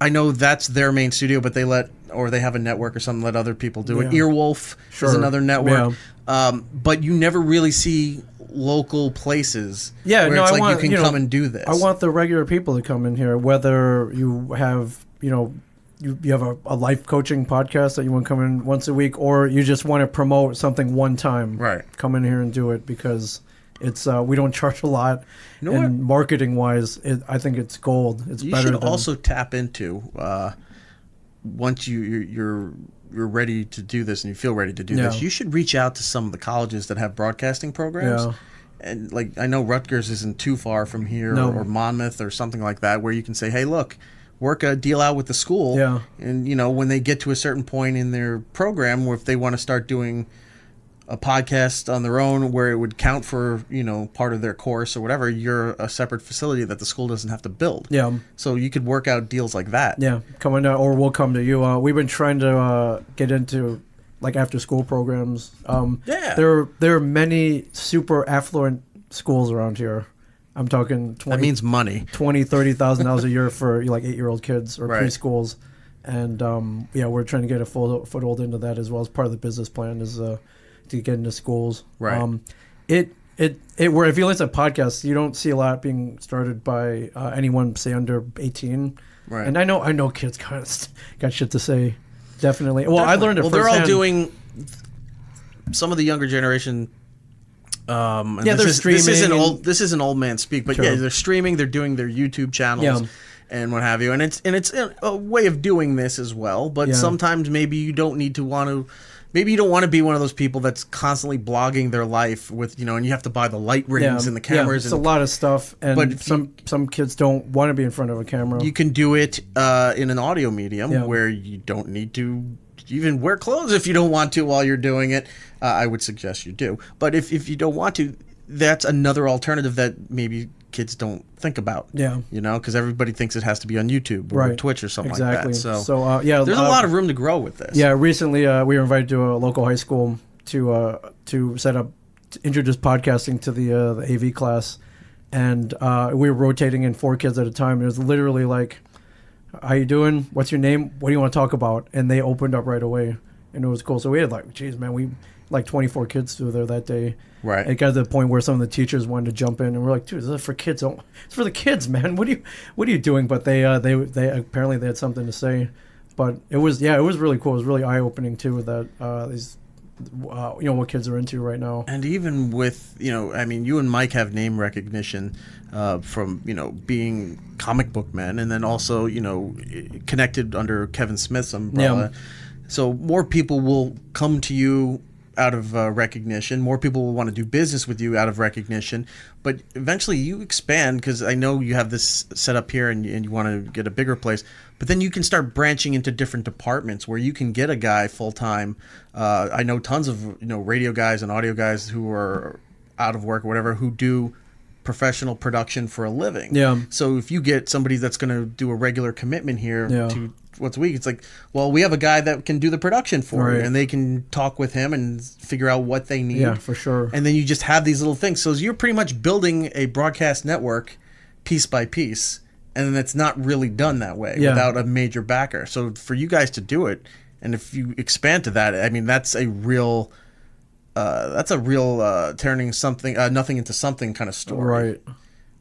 Speaker 6: I know that's their main studio, but they have a network or something, let other people do it.
Speaker 5: Yeah.
Speaker 6: Earwolf is
Speaker 5: Sure.
Speaker 6: another network. But you never really see local places
Speaker 5: Yeah,
Speaker 6: where
Speaker 5: no,
Speaker 6: it's
Speaker 5: I
Speaker 6: like
Speaker 5: want,
Speaker 6: you can come and do this.
Speaker 5: I want the regular people to come in here, whether you have, you have a life coaching podcast that you want to come in once a week, or you just want to promote something one time.
Speaker 6: Right.
Speaker 5: Come in here and do it, because it's we don't charge a lot,
Speaker 6: You know
Speaker 5: and marketing wise, I think it's gold. It's
Speaker 6: you
Speaker 5: better
Speaker 6: should
Speaker 5: than,
Speaker 6: also tap into once you're ready to do this and you feel ready to do this.
Speaker 5: Yeah.
Speaker 6: You should reach out to some of the colleges that have broadcasting programs.
Speaker 5: Yeah.
Speaker 6: And like, I know Rutgers isn't too far from here,
Speaker 5: No.
Speaker 6: or Monmouth or something like that, where you can say, hey, look, work a deal out with the school.
Speaker 5: Yeah.
Speaker 6: And, when they get to a certain point in their program, where if they want to start doing a podcast on their own where it would count for, part of their course or whatever, you're a separate facility that the school doesn't have to build.
Speaker 5: Yeah.
Speaker 6: So you could work out deals like that.
Speaker 5: Yeah, coming down, or we'll come to you. We've been trying to get into like after school programs.
Speaker 6: Yeah.
Speaker 5: There are many super affluent schools around here. I'm talking 20,
Speaker 6: That means money.
Speaker 5: $30,000 a year for like 8-year-old kids or
Speaker 6: Right.
Speaker 5: preschools, and we're trying to get a foothold into that as well as part of the business plan is to get into schools.
Speaker 6: Right.
Speaker 5: Where if you listen to podcasts, you don't see a lot being started by anyone say under 18.
Speaker 6: Right.
Speaker 5: And I know kids kind of got shit to say. Definitely. Well, I learned it.
Speaker 6: Well, they're all
Speaker 5: firsthand.
Speaker 6: doing some of the younger generation. And
Speaker 5: Yeah, they're
Speaker 6: This
Speaker 5: streaming
Speaker 6: isn't
Speaker 5: and-
Speaker 6: old. This isn't old man speak, but
Speaker 5: Sure.
Speaker 6: yeah, they're streaming. They're doing their YouTube channels.
Speaker 5: Yeah.
Speaker 6: And what have you, and it's a way of doing this as well. But
Speaker 5: Yeah.
Speaker 6: sometimes maybe you don't need to want to. Maybe you don't want to be one of those people that's constantly blogging their life with, and you have to buy the light rings and the cameras.
Speaker 5: It's
Speaker 6: and
Speaker 5: a lot of stuff, and
Speaker 6: But if
Speaker 5: some kids don't want to be in front of a camera.
Speaker 6: you can do it in an audio medium
Speaker 5: Yeah.
Speaker 6: where you don't need to even wear clothes if you don't want to while you're doing it. I would suggest you do. But if you don't want to, that's another alternative that maybe kids don't think about.
Speaker 5: Yeah.
Speaker 6: Because everybody thinks it has to be on YouTube or
Speaker 5: Right.
Speaker 6: Twitch or something
Speaker 5: Exactly.
Speaker 6: like that.
Speaker 5: So,
Speaker 6: there's a lot of room to grow with this.
Speaker 5: Yeah, recently we were invited to a local high school to introduce podcasting to the AV class, and we were rotating in 4 kids at a time. It was literally like, "How you doing? What's your name? What do you want to talk about?" And they opened up right away, and it was cool. So we had like, geez, man, we like 24 kids through there that day.
Speaker 6: Right.
Speaker 5: It got to the point where some of the teachers wanted to jump in, and we're like, "Dude, this is for kids. It's for the kids, man. What are you doing?" But they apparently they had something to say. But it was really cool. It was really eye opening too that these what kids are into right now.
Speaker 6: And even with, you and Mike have name recognition from, being comic book men, and then also, connected under Kevin Smith's umbrella.
Speaker 5: Yeah.
Speaker 6: So more people will come to you out of recognition. More people will want to do business with you out of recognition. But eventually you expand, because I know you have this set up here and you want to get a bigger place. But then you can start branching into different departments where you can get a guy full-time. I know tons of radio guys and audio guys who are out of work or whatever who do professional production for a living.
Speaker 5: Yeah.
Speaker 6: So if you get somebody that's going to do a regular commitment here to once a week, it's like, well, we have a guy that can do the production for you, and they can talk with him and figure out what they need.
Speaker 5: Yeah, for sure.
Speaker 6: And then you just have these little things. So you're pretty much building a broadcast network piece by piece, and it's not really done that way without a major backer. So for you guys to do it, and if you expand to that, I mean, that's a real turning something nothing into something kind of story.
Speaker 5: Right.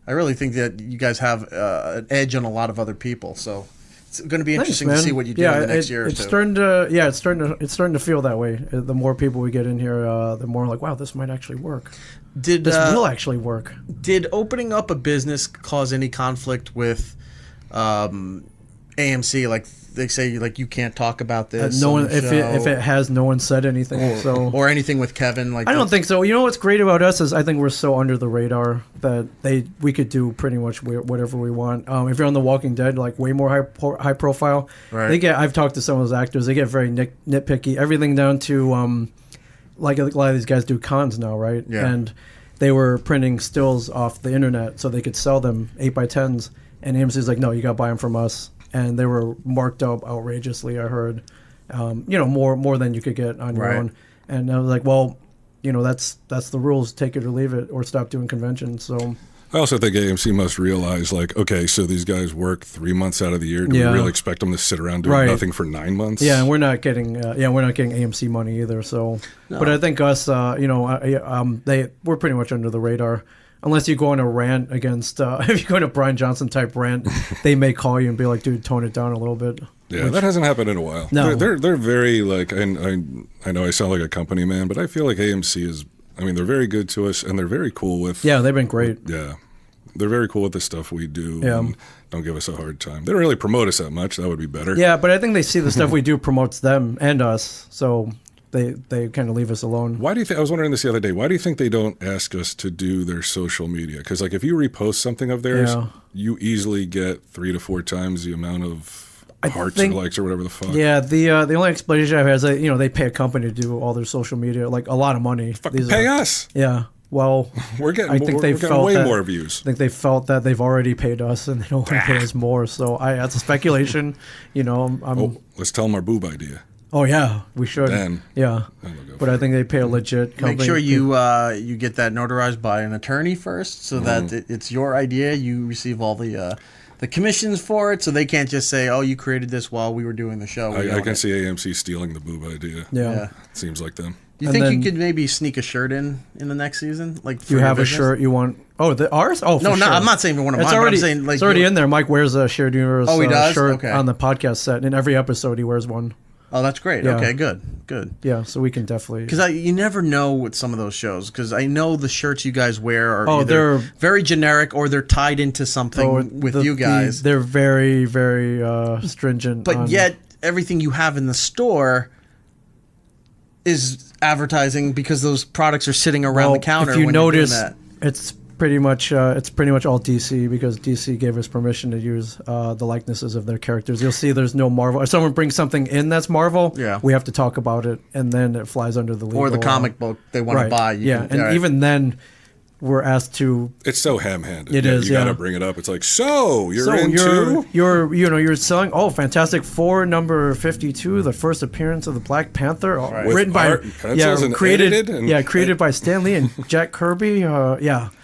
Speaker 6: I really think that you guys have an edge on a lot of other people. So it's going to be interesting to see what you do in the next year or
Speaker 5: it's
Speaker 6: two.
Speaker 5: It's starting to feel that way. The more people we get in here, the more like, wow, this might actually work. This will actually work.
Speaker 6: Did opening up a business cause any conflict with AMC? Like they say, like you can't talk about this.
Speaker 5: No one, if it has, no one said anything.
Speaker 6: Or anything with Kevin. Like
Speaker 5: I don't think so. You know what's great about us is I think we're so under the radar that we could do pretty much whatever we want. If you're on The Walking Dead, like way more high profile.
Speaker 6: Right.
Speaker 5: I've talked to some of those actors. They get very nitpicky. Everything down to like a lot of these guys do cons now, right?
Speaker 6: Yeah.
Speaker 5: And they were printing stills off the internet so they could sell them 8x10s. And AMC's like, no, you got to buy them from us. And they were marked up outrageously, I heard. More than you could get on your own. And I was like, well, that's the rules. Take it or leave it, or stop doing conventions. So
Speaker 7: I also think AMC must realize, like, okay, so these guys work 3 months out of the year. Do we really expect them to sit around doing nothing for 9 months?
Speaker 5: Yeah, and we're not getting AMC money either. So, no. But I think us, we're pretty much under the radar. Unless you go on a rant against, if you go on a Brian Johnson type rant, they may call you and be like, "Dude, tone it down a little bit."
Speaker 7: Yeah, that hasn't happened in a while.
Speaker 5: No,
Speaker 7: they're very like, and I know I sound like a company man, but I feel like AMC is. I mean, they're very good to us, and they're very cool with.
Speaker 5: Yeah, they've been great.
Speaker 7: Yeah, they're very cool with the stuff we do.
Speaker 5: Yeah.
Speaker 7: And don't give us a hard time. They don't really promote us that much. That would be better.
Speaker 5: Yeah, but I think they see the stuff we do promotes them and us, so. They kind of leave us alone.
Speaker 7: Why do you think? I was wondering this the other day. Why do you think they don't ask us to do their social media? Because like if you repost something of theirs, you easily get 3 to 4 times the amount of hearts or likes or whatever the fuck.
Speaker 5: Yeah, the only explanation I've had is that they pay a company to do all their social media, like a lot of money.
Speaker 7: Pay us.
Speaker 5: Yeah. Well,
Speaker 7: we're getting way more views.
Speaker 5: I think they felt that they've already paid us and they don't want to pay us more. So that's a speculation.
Speaker 7: Let's tell them our boob idea.
Speaker 5: Oh yeah, we should.
Speaker 7: Then,
Speaker 5: but I think they pay a legit company.
Speaker 6: Make sure you get that notarized by an attorney first, so that it's your idea. You receive all the commissions for it, so they can't just say, "Oh, you created this while we were doing the show."
Speaker 7: I can see AMC stealing the boob idea.
Speaker 5: Yeah.
Speaker 7: Seems like them.
Speaker 6: You think you could maybe sneak a shirt in the next season? Like
Speaker 5: you have a shirt you want? Oh, ours? Oh,
Speaker 6: no,
Speaker 5: sure.
Speaker 6: I'm not saying one of mine.
Speaker 5: Already,
Speaker 6: I'm saying like
Speaker 5: it's already in there. Mike wears a Shared Universe shirt on the podcast set, and in every episode he wears one.
Speaker 6: Oh, that's great. Yeah. Okay, good.
Speaker 5: Yeah, so we can definitely...
Speaker 6: Because you never know with some of those shows, because I know the shirts you guys wear are either very generic or they're tied into something with you guys.
Speaker 5: They're very, very stringent.
Speaker 6: But yet, everything you have in the store is advertising because those products are sitting around the counter.
Speaker 5: If you notice,
Speaker 6: that.
Speaker 5: it's pretty much all DC because DC gave us permission to use the likenesses of their characters. You'll see there's no Marvel. If someone brings something in that's Marvel, we have to talk about it, and then it flies under the legal.
Speaker 6: Or the comic book they want to buy.
Speaker 5: Even then, we're asked to.
Speaker 7: It's so ham-handed.
Speaker 5: It is.
Speaker 7: You got to bring it up. It's like, you're into.
Speaker 5: You're selling. Oh, Fantastic Four number 52, the first appearance of the Black Panther, written by created by Stan Lee and Jack Kirby.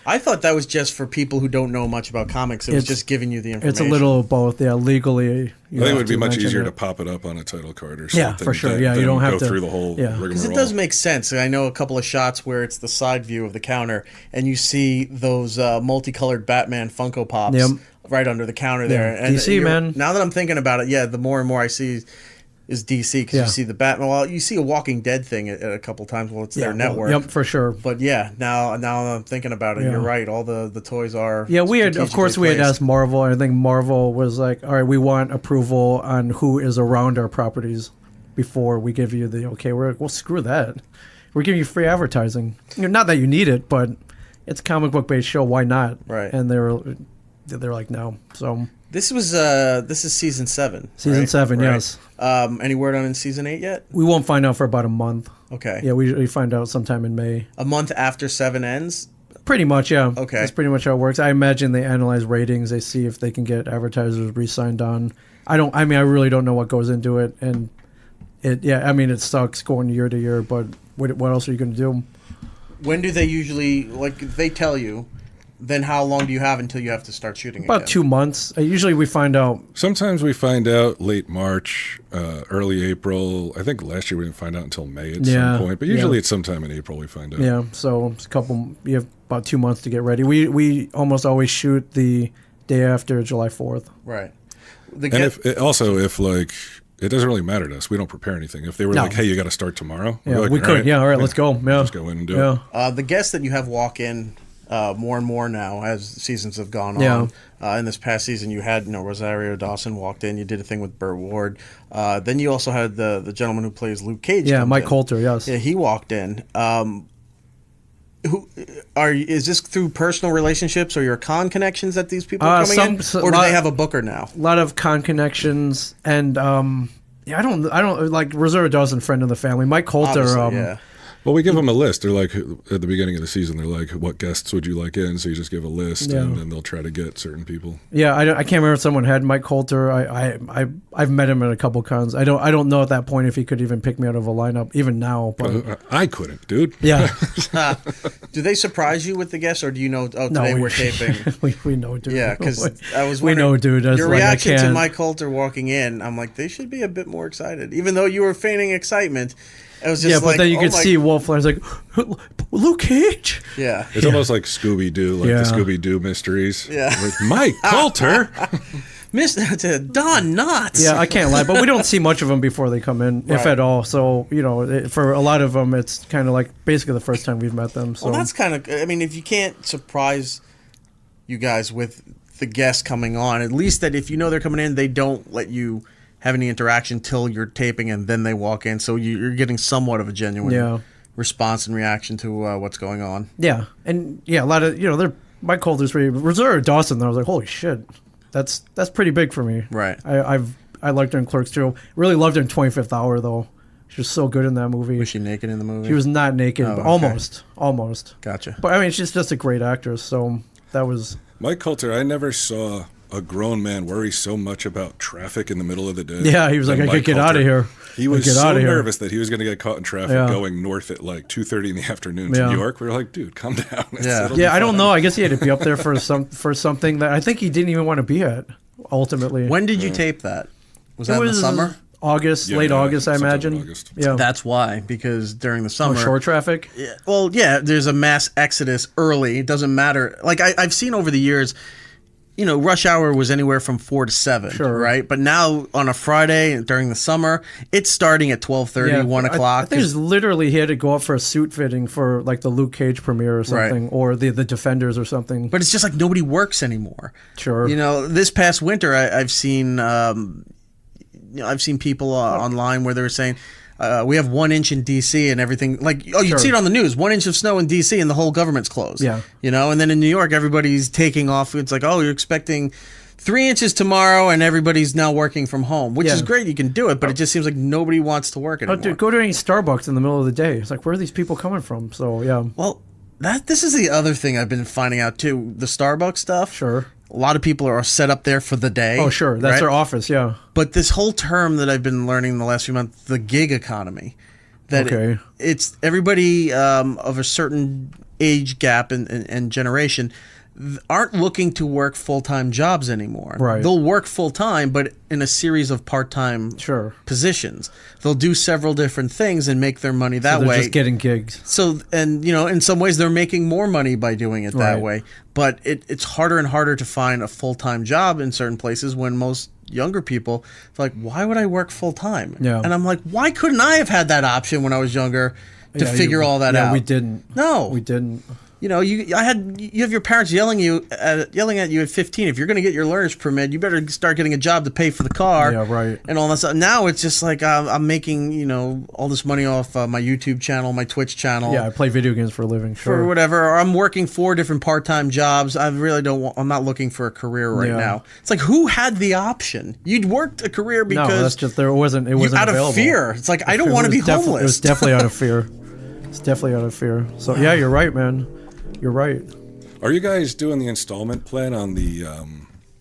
Speaker 6: I thought that was just for people who don't know much about comics. It was just giving you the information.
Speaker 5: It's a little of both. Yeah, legally.
Speaker 7: I think it would be much easier to pop it up on a title card or something.
Speaker 5: Yeah, for sure. Yeah, you don't have to
Speaker 7: go through the whole rigmarole.
Speaker 6: Because it does make sense. I know a couple of shots where it's the side view of the counter, and you see those multicolored Batman Funko Pops right under the counter there. And
Speaker 5: DC, man.
Speaker 6: Now that I'm thinking about it, the more and more I see is DC, because you see the Batman. Well, you see a Walking Dead thing a couple times. Well, it's their network.
Speaker 5: Yep, for sure.
Speaker 6: But now I'm thinking about it. You're right. All the toys are.
Speaker 5: Yeah, we had asked Marvel, and I think Marvel was like, all right, we want approval on who is around our properties before we give you the okay. Well, screw that. we're giving you free advertising. Not that you need it, but it's a comic book based show. Why not?
Speaker 6: Right.
Speaker 5: And they're like, no. So
Speaker 6: this is season 7.
Speaker 5: Season 7, yes.
Speaker 6: Any word on in season 8 yet?
Speaker 5: We won't find out for about a month.
Speaker 6: Okay.
Speaker 5: Yeah, we find out sometime in May.
Speaker 6: A month after 7 ends?
Speaker 5: Pretty much, yeah.
Speaker 6: Okay.
Speaker 5: That's pretty much how it works. I imagine they analyze ratings. They see if they can get advertisers re-signed on. I really don't know what goes into it. And it sucks going year to year, but what else are you going to do?
Speaker 6: When do they usually, like, they tell you, then how long do you have until you have to start shooting
Speaker 5: About
Speaker 6: again?
Speaker 5: 2 months. Usually we find out.
Speaker 7: Sometimes we find out late March, early April. I think last year we didn't find out until May at some point, but usually it's sometime in April we find out.
Speaker 5: Yeah, so it's you have about 2 months to get ready. We almost always shoot the day after July 4th.
Speaker 6: Right.
Speaker 7: If like, it doesn't really matter to us. We don't prepare anything. If they were like, hey, you got to start tomorrow.
Speaker 5: Yeah,
Speaker 7: like,
Speaker 5: we could.
Speaker 7: Right.
Speaker 5: Yeah, all right, let's go. Yeah.
Speaker 7: Just go in and do it.
Speaker 6: The guests that you have walk in more and more now as seasons have gone on. In this past season, you had Rosario Dawson walked in. You did a thing with Burt Ward. Then you also had the gentleman who plays Luke Cage.
Speaker 5: Yeah, Mike Coulter. Yes.
Speaker 6: Yeah, he walked in. Is this through personal relationships or your con connections that these people are coming in, or do they have a booker now? A
Speaker 5: lot of con connections, and I don't like Rosario Dawson, friend of the family. Mike Coulter.
Speaker 7: Well, we give them a list. They're like, at the beginning of the season, they're like, what guests would you like in? So you just give a list, and then they'll try to get certain people. Yeah,
Speaker 5: I can't remember if someone had Mike Coulter. I've met him at a couple cons. I don't know at that point if he could even pick me out of a lineup, even now. But
Speaker 7: I couldn't, dude.
Speaker 5: Yeah.
Speaker 6: Do they surprise you with the guests, or do you know, today we're taping?
Speaker 5: we know, dude.
Speaker 6: Yeah, because I was
Speaker 5: wondering, we know, dude.
Speaker 6: Your reaction to Mike Coulter walking in, I'm like, they should be a bit more excited. Even though you were feigning excitement, it was just
Speaker 5: but then you could see Wolf Flyers like, Luke Cage?
Speaker 6: Yeah.
Speaker 7: It's almost like Scooby-Doo, like the Scooby-Doo mysteries.
Speaker 6: Yeah.
Speaker 7: Like, Mike Coulter.
Speaker 6: Mr. Don Knotts.
Speaker 5: Yeah, I can't lie, but we don't see much of them before they come in, if at all. So, for a lot of them, it's kind of like basically the first time we've met them. So.
Speaker 6: Well, that's kind of, if you can't surprise you guys with the guests coming on, at least that if you know they're coming in, they don't let you have any interaction till you're taping and then they walk in. So you're getting somewhat of a genuine response and reaction to what's going on.
Speaker 5: Yeah. And a lot of, Mike Coulter's pretty, Rosario Dawson, I was like, holy shit. That's pretty big for me.
Speaker 6: Right.
Speaker 5: I liked her in Clerks too. Really loved her in 25th Hour though. She was so good in that movie.
Speaker 6: Was she naked in the movie?
Speaker 5: She was not naked, but almost.
Speaker 6: Gotcha.
Speaker 5: But she's just a great actress. So that was
Speaker 7: Mike Coulter. I never saw a grown man worry so much about traffic in the middle of the day.
Speaker 5: Yeah, he was like, I could get out of here.
Speaker 7: He was so nervous that he was going to get caught in traffic going north at like 2:30 in the afternoon to New York. We were like, dude, calm down.
Speaker 5: I don't know. I guess he had to be up there for something that I think he didn't even want to be at, ultimately.
Speaker 6: When did you tape that? Was that in the summer?
Speaker 5: August, late August, I imagine.
Speaker 7: August.
Speaker 5: Yeah,
Speaker 6: that's why, because during the summer,
Speaker 5: shore traffic.
Speaker 6: Yeah, well, there's a mass exodus early. It doesn't matter. Like I've seen over the years, rush hour was anywhere from 4 to 7, right? But now on a Friday during the summer, it's starting at 12:30, 1 o'clock.
Speaker 5: I think it's literally he had to go up for a suit fitting for like the Luke Cage premiere or something, or the Defenders or something.
Speaker 6: But it's just like nobody works anymore.
Speaker 5: Sure.
Speaker 6: This past winter, I've seen people online where they're saying, we have 1 inch in D.C. and everything. Like, you'd see it on the news. 1 inch of snow in D.C. and the whole government's closed.
Speaker 5: Yeah.
Speaker 6: And then in New York, everybody's taking off. It's like, you're expecting 3 inches tomorrow and everybody's now working from home, which is great. You can do it, but it just seems like nobody wants to work anymore.
Speaker 5: Dude, go to any Starbucks in the middle of the day. It's like, where are these people coming from? So, yeah.
Speaker 6: Well, this is the other thing I've been finding out, too. The Starbucks stuff.
Speaker 5: Sure.
Speaker 6: A lot of people are set up there for the day.
Speaker 5: Oh, sure. That's their office, yeah.
Speaker 6: But this whole term that I've been learning the last few months, the gig economy, that it's everybody of a certain age gap and generation aren't looking to work full-time jobs anymore.
Speaker 5: Right.
Speaker 6: They'll work full-time, but in a series of part-time positions. They'll do several different things and make their money that way.
Speaker 5: They're just getting gigs.
Speaker 6: So, and in some ways they're making more money by doing it that way. But it's harder and harder to find a full-time job in certain places when most younger people are like, why would I work full-time?
Speaker 5: Yeah.
Speaker 6: And I'm like, why couldn't I have had that option when I was younger to figure all that out?
Speaker 5: Yeah, we didn't.
Speaker 6: No.
Speaker 5: We didn't.
Speaker 6: You know, you have your parents yelling at you at 15. If you're going to get your learner's permit, you better start getting a job to pay for the car.
Speaker 5: Yeah, right.
Speaker 6: And all that stuff. Now it's just like I'm making, you know, all this money off my YouTube channel, my Twitch channel.
Speaker 5: Yeah, I play video games for a living. Sure.
Speaker 6: For whatever. Or I'm working 4 different part-time jobs. I really I'm not looking for a career right now. It's like, who had the option? You'd worked a career because
Speaker 5: no, that's just, it wasn't
Speaker 6: out
Speaker 5: available.
Speaker 6: of fear. It's like, I don't want to be homeless.
Speaker 5: It was definitely out of fear. It's definitely out of fear. So yeah, you're right, man. You're right.
Speaker 7: Are you guys doing the installment plan on the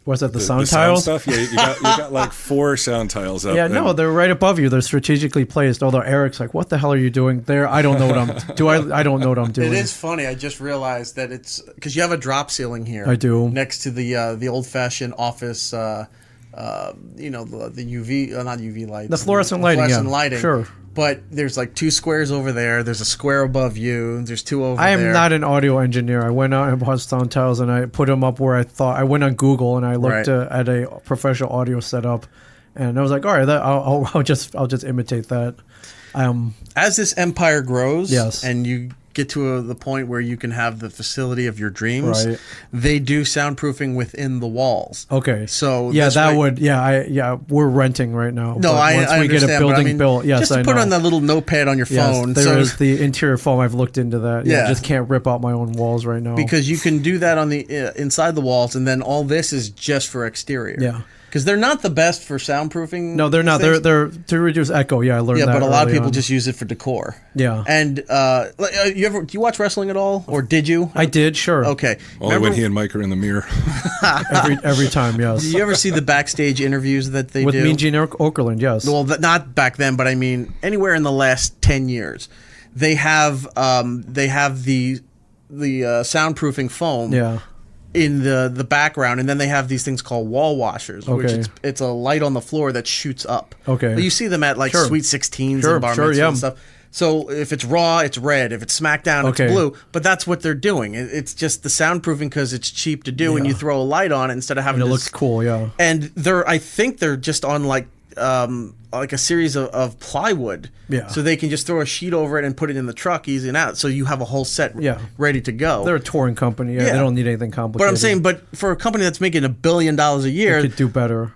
Speaker 5: what's that, the sound
Speaker 7: sound
Speaker 5: tiles?
Speaker 7: stuff? Yeah, you got like 4 sound tiles up.
Speaker 5: Yeah, no, they're right above you. They're strategically placed. Although Eric's like, "What the hell are you doing there?" I don't know what I don't know what I'm doing.
Speaker 6: It is funny. I just realized that it's because you have a drop ceiling here.
Speaker 5: I do.
Speaker 6: Next to the old-fashioned office, you know, the UV, not UV lights.
Speaker 5: The fluorescent lighting.
Speaker 6: Fluorescent
Speaker 5: Yeah,
Speaker 6: lighting.
Speaker 5: sure.
Speaker 6: But there's like 2 squares over there. There's a square above you. And there's 2 over there.
Speaker 5: I am not an audio engineer. I went out and bought sound tiles and I put them up where I thought. I went on Google and I looked at a professional audio setup, and I was like, all right, I'll just imitate that.
Speaker 6: As this empire grows,
Speaker 5: yes,
Speaker 6: and you get to the point where you can have the facility of your dreams,
Speaker 5: right,
Speaker 6: they do soundproofing within the walls.
Speaker 5: Okay.
Speaker 6: So
Speaker 5: yeah, that would, we're renting right now.
Speaker 6: No,
Speaker 5: once we get a building built, yes,
Speaker 6: just to put on that little notepad on your phone.
Speaker 5: Yes, there is the interior foam. I've looked into that. Yeah, I just can't rip out my own walls right now.
Speaker 6: Because you can do that on the inside the walls, and then all this is just for exterior.
Speaker 5: Yeah.
Speaker 6: Because they're not the best for soundproofing.
Speaker 5: No, they're not. They're to reduce echo. Yeah, I learned that.
Speaker 6: Yeah, but a lot of people
Speaker 5: on.
Speaker 6: just use it for decor.
Speaker 5: Yeah.
Speaker 6: And do you watch wrestling at all, or did you?
Speaker 5: I did, sure.
Speaker 6: Okay.
Speaker 7: Only when he and Mike are in the mirror.
Speaker 5: every time, yes.
Speaker 6: Do you ever see the backstage interviews that they
Speaker 5: with
Speaker 6: do?
Speaker 5: Mean Gene Okerlund? Yes.
Speaker 6: Well, not back then, but I mean anywhere in the last 10 years, they have the soundproofing foam.
Speaker 5: Yeah.
Speaker 6: In the background, and then they have these things called wall washers, which it's a light on the floor that shoots up.
Speaker 5: Okay.
Speaker 6: You see them at like Sweet 16s and bar mitzvahs and stuff. So if it's raw, it's red. If it's smackdown, it's blue. But that's what they're doing. It's just the soundproofing because it's cheap to do, and you throw a light on it instead of having
Speaker 5: it looks cool, yeah.
Speaker 6: And I think they're just on like a series of plywood, so they can just throw a sheet over it and put it in the truck easy and out, so you have a whole set ready to go.
Speaker 5: They're a touring company, they don't need anything complicated.
Speaker 6: But I'm saying, for a company that's making $1 billion a year,
Speaker 5: they could do better.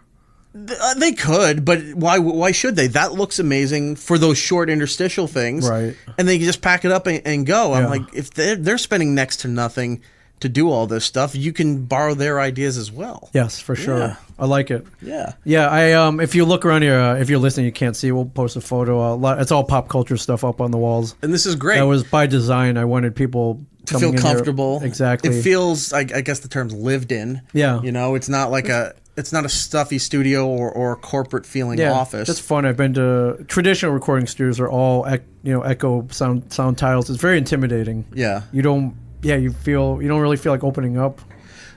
Speaker 6: They could, but why should they? That looks amazing for those short interstitial things,
Speaker 5: right? And
Speaker 6: they can just pack it up and go. I'm like, if they're spending next to nothing to do all this stuff, you can borrow their ideas as well.
Speaker 5: Yes, for sure.
Speaker 6: Yeah.
Speaker 5: I like it.
Speaker 6: Yeah.
Speaker 5: Yeah, I if you look around here, if you're listening, you can't see. We'll post a photo. It's all pop culture stuff up on the walls.
Speaker 6: And this is great.
Speaker 5: That was by design. I wanted people
Speaker 6: to feel comfortable.
Speaker 5: Exactly.
Speaker 6: It feels, I guess the term's lived in.
Speaker 5: Yeah.
Speaker 6: You know, it's not like it's not a stuffy studio or a corporate feeling office.
Speaker 5: It's fun. I've been to traditional recording studios are all echo sound tiles. It's very intimidating.
Speaker 6: Yeah.
Speaker 5: You don't really feel like opening up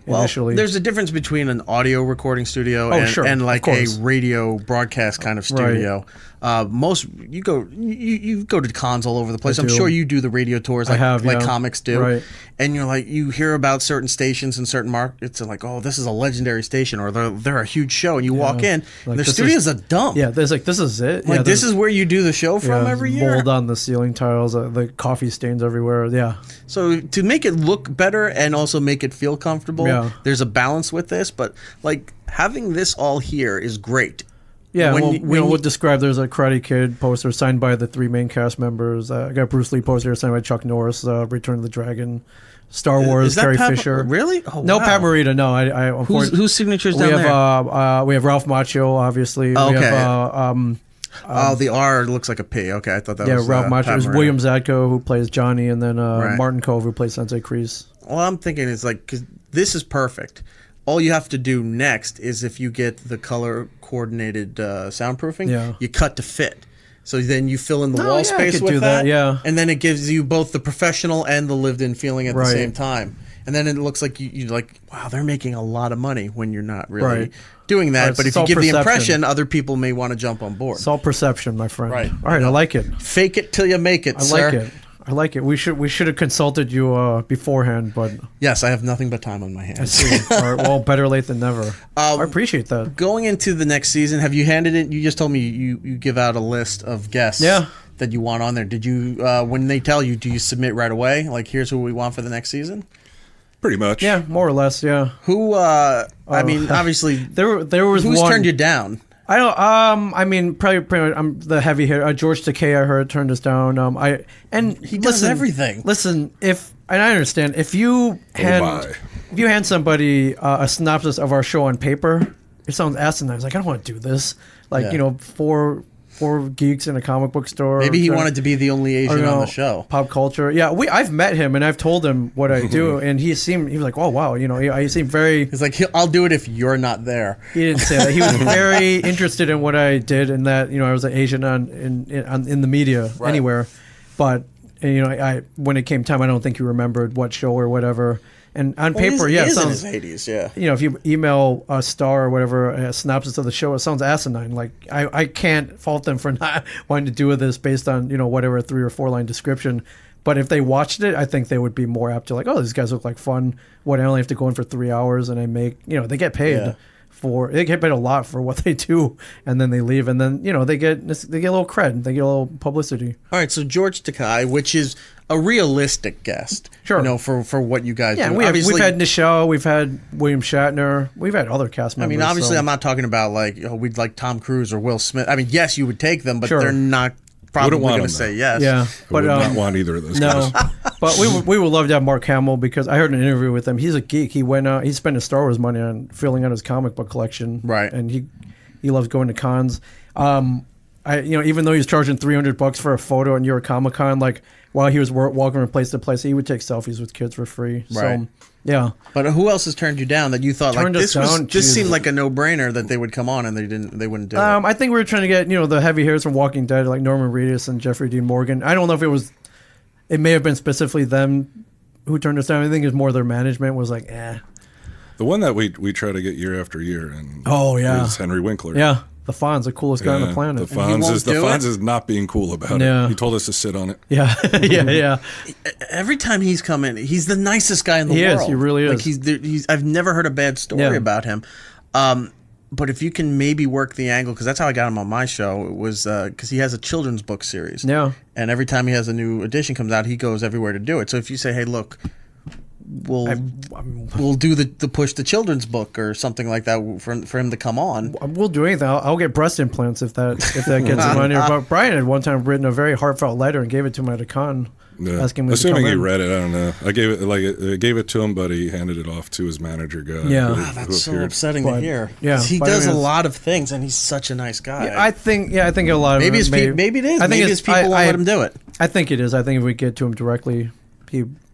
Speaker 5: initially.
Speaker 6: There's a difference between an audio recording studio and like a radio broadcast kind of studio. Most you go to cons all over the place. I'm sure you do the radio tours like comics do.
Speaker 5: Right.
Speaker 6: And you're like, you hear about certain stations and certain markets and like, oh, this is a legendary station, or they're a huge show, and you walk in, and their studio's a dump.
Speaker 5: Yeah, there's like, this is it.
Speaker 6: Like, this is where you do the show from every year.
Speaker 5: Mold on the ceiling tiles, the coffee stains everywhere. Yeah.
Speaker 6: So to make it look better and also make it feel comfortable, there's a balance with this, but like having this all here is great.
Speaker 5: Yeah, we'll describe. There's a Karate Kid poster signed by the 3 main cast members. I got Bruce Lee poster signed by Chuck Norris. Return of the Dragon, Star Wars, Carrie Fisher.
Speaker 6: Really? Oh,
Speaker 5: no,
Speaker 6: wow.
Speaker 5: Pat Morita. No,
Speaker 6: whose signatures down
Speaker 5: there? We have Ralph Macchio, obviously.
Speaker 6: Oh,
Speaker 5: we
Speaker 6: okay.
Speaker 5: have,
Speaker 6: the R looks like a P. Okay, I thought that was
Speaker 5: Ralph Macchio. There's
Speaker 6: Morita.
Speaker 5: William Zadko, who plays Johnny, and then Martin Kove, who plays Sensei Kreese.
Speaker 6: Well, I'm thinking it's like, because this is perfect. All you have to do next is if you get the color coordinated soundproofing, you cut to fit. So then you fill in the wall space with that, and then it gives you both the professional and the lived-in feeling at the same time. And then it looks like you're like, wow, they're making a lot of money when you're not really doing that. But if you give the impression, other people may want to jump on board.
Speaker 5: It's all perception, my friend.
Speaker 6: Right.
Speaker 5: All right, I like it.
Speaker 6: Fake it till you make it, sir.
Speaker 5: I like it. We should have consulted you beforehand, but
Speaker 6: yes, I have nothing but time on my hands.
Speaker 5: I see. All right, well, better late than never. I appreciate that.
Speaker 6: Going into the next season, have you handed it? You just told me you give out a list of guests.
Speaker 5: Yeah.
Speaker 6: that you want on there. Did you, when they tell you, do you submit right away? Like, here's who we want for the next season?
Speaker 7: Pretty much.
Speaker 5: Yeah, more or less. Yeah.
Speaker 6: Who? I mean, obviously,
Speaker 5: there was
Speaker 6: who's
Speaker 5: one.
Speaker 6: turned you down?
Speaker 5: I don't. I mean, probably. I'm the heavy hitter. George Takei, I heard, turned us down. He
Speaker 6: does everything.
Speaker 5: Listen, and I understand if you hand somebody a synopsis of our show on paper, it sounds asinine. It's like, I don't want to do this. Like, four geeks in a comic book store.
Speaker 6: Maybe he wanted to be the only Asian on the show.
Speaker 5: Pop culture. Yeah, I've met him and I've told him what I do, and he was like, oh wow, he seemed very.
Speaker 6: He's like, I'll do it if you're not there.
Speaker 5: He didn't say that. He was very interested in what I did, and that I was an Asian in the media anywhere, but when it came time, I don't think he remembered what show or whatever. And on paper,
Speaker 6: it
Speaker 5: sounds
Speaker 6: in his 80s, yeah.
Speaker 5: If you email a star or whatever a synopsis of the show, it sounds asinine. Like I can't fault them for not wanting to do this based on whatever 3 or 4 line description. But if they watched it, I think they would be more apt to like, oh, these guys look like fun. What, I only have to go in for 3 hours and I make they get paid.
Speaker 6: Yeah.
Speaker 5: They get paid a lot for what they do, and then they leave, and then they get a little cred, they get a little publicity.
Speaker 6: All right, so George Takei, which is a realistic guest,
Speaker 5: sure,
Speaker 6: for what you guys do.
Speaker 5: Yeah, we've had Nichelle, we've had William Shatner, we've had other cast members.
Speaker 6: I mean, obviously, I'm not talking about like we'd like Tom Cruise or Will Smith. I mean, yes, you would take them, but they're not probably going to say yes.
Speaker 5: Yeah,
Speaker 7: but would not want either of those guys.
Speaker 5: But we would love to have Mark Hamill, because I heard an interview with him. He's a geek. He went he spent his Star Wars money on filling out his comic book collection.
Speaker 6: Right.
Speaker 5: And he loves going to cons. Even though he was charging $300 for a photo at New York Comic Con, like while he was walking from place to place, he would take selfies with kids for free.
Speaker 6: Right.
Speaker 5: So, yeah.
Speaker 6: But who else has turned you down that you thought like this
Speaker 5: just
Speaker 6: seemed like a no-brainer that they would come on and they wouldn't do it?
Speaker 5: I think we were trying to get the heavy hitters from Walking Dead, like Norman Reedus and Jeffrey Dean Morgan. I don't know if it may have been specifically them who turned us down. I think it was more their management was like, eh.
Speaker 7: The one that we try to get year after year, and is Henry Winkler.
Speaker 5: Yeah. The Fonz, the coolest guy on the planet.
Speaker 7: The Fonz is not being cool about it. He told us to sit on it.
Speaker 5: Yeah, yeah.
Speaker 6: Every time he's come in, he's the nicest guy in the world.
Speaker 5: He really is.
Speaker 6: Like I've never heard a bad story about him. But if you can maybe work the angle, because that's how I got him on my show, it was because he has a children's book series.
Speaker 5: Yeah.
Speaker 6: And every time he has a new edition comes out, he goes everywhere to do it. So if you say, hey, look, we'll do the push the children's book or something like that for him to come on.
Speaker 5: We'll do anything. I'll get breast implants if that gets him on here. But Brian had one time written a very heartfelt letter and gave it to him at a con.
Speaker 7: Yeah. Assuming he read it, I don't know. I gave it to him, but he handed it off to his manager guy.
Speaker 5: Yeah,
Speaker 6: that's so upsetting to hear.
Speaker 5: Yeah,
Speaker 6: he does a lot of things, and he's such a nice guy.
Speaker 5: Yeah, I think a lot of
Speaker 6: maybe it is.
Speaker 5: I think
Speaker 6: his people won't let him do it.
Speaker 5: I think it is. I think if we get to him directly,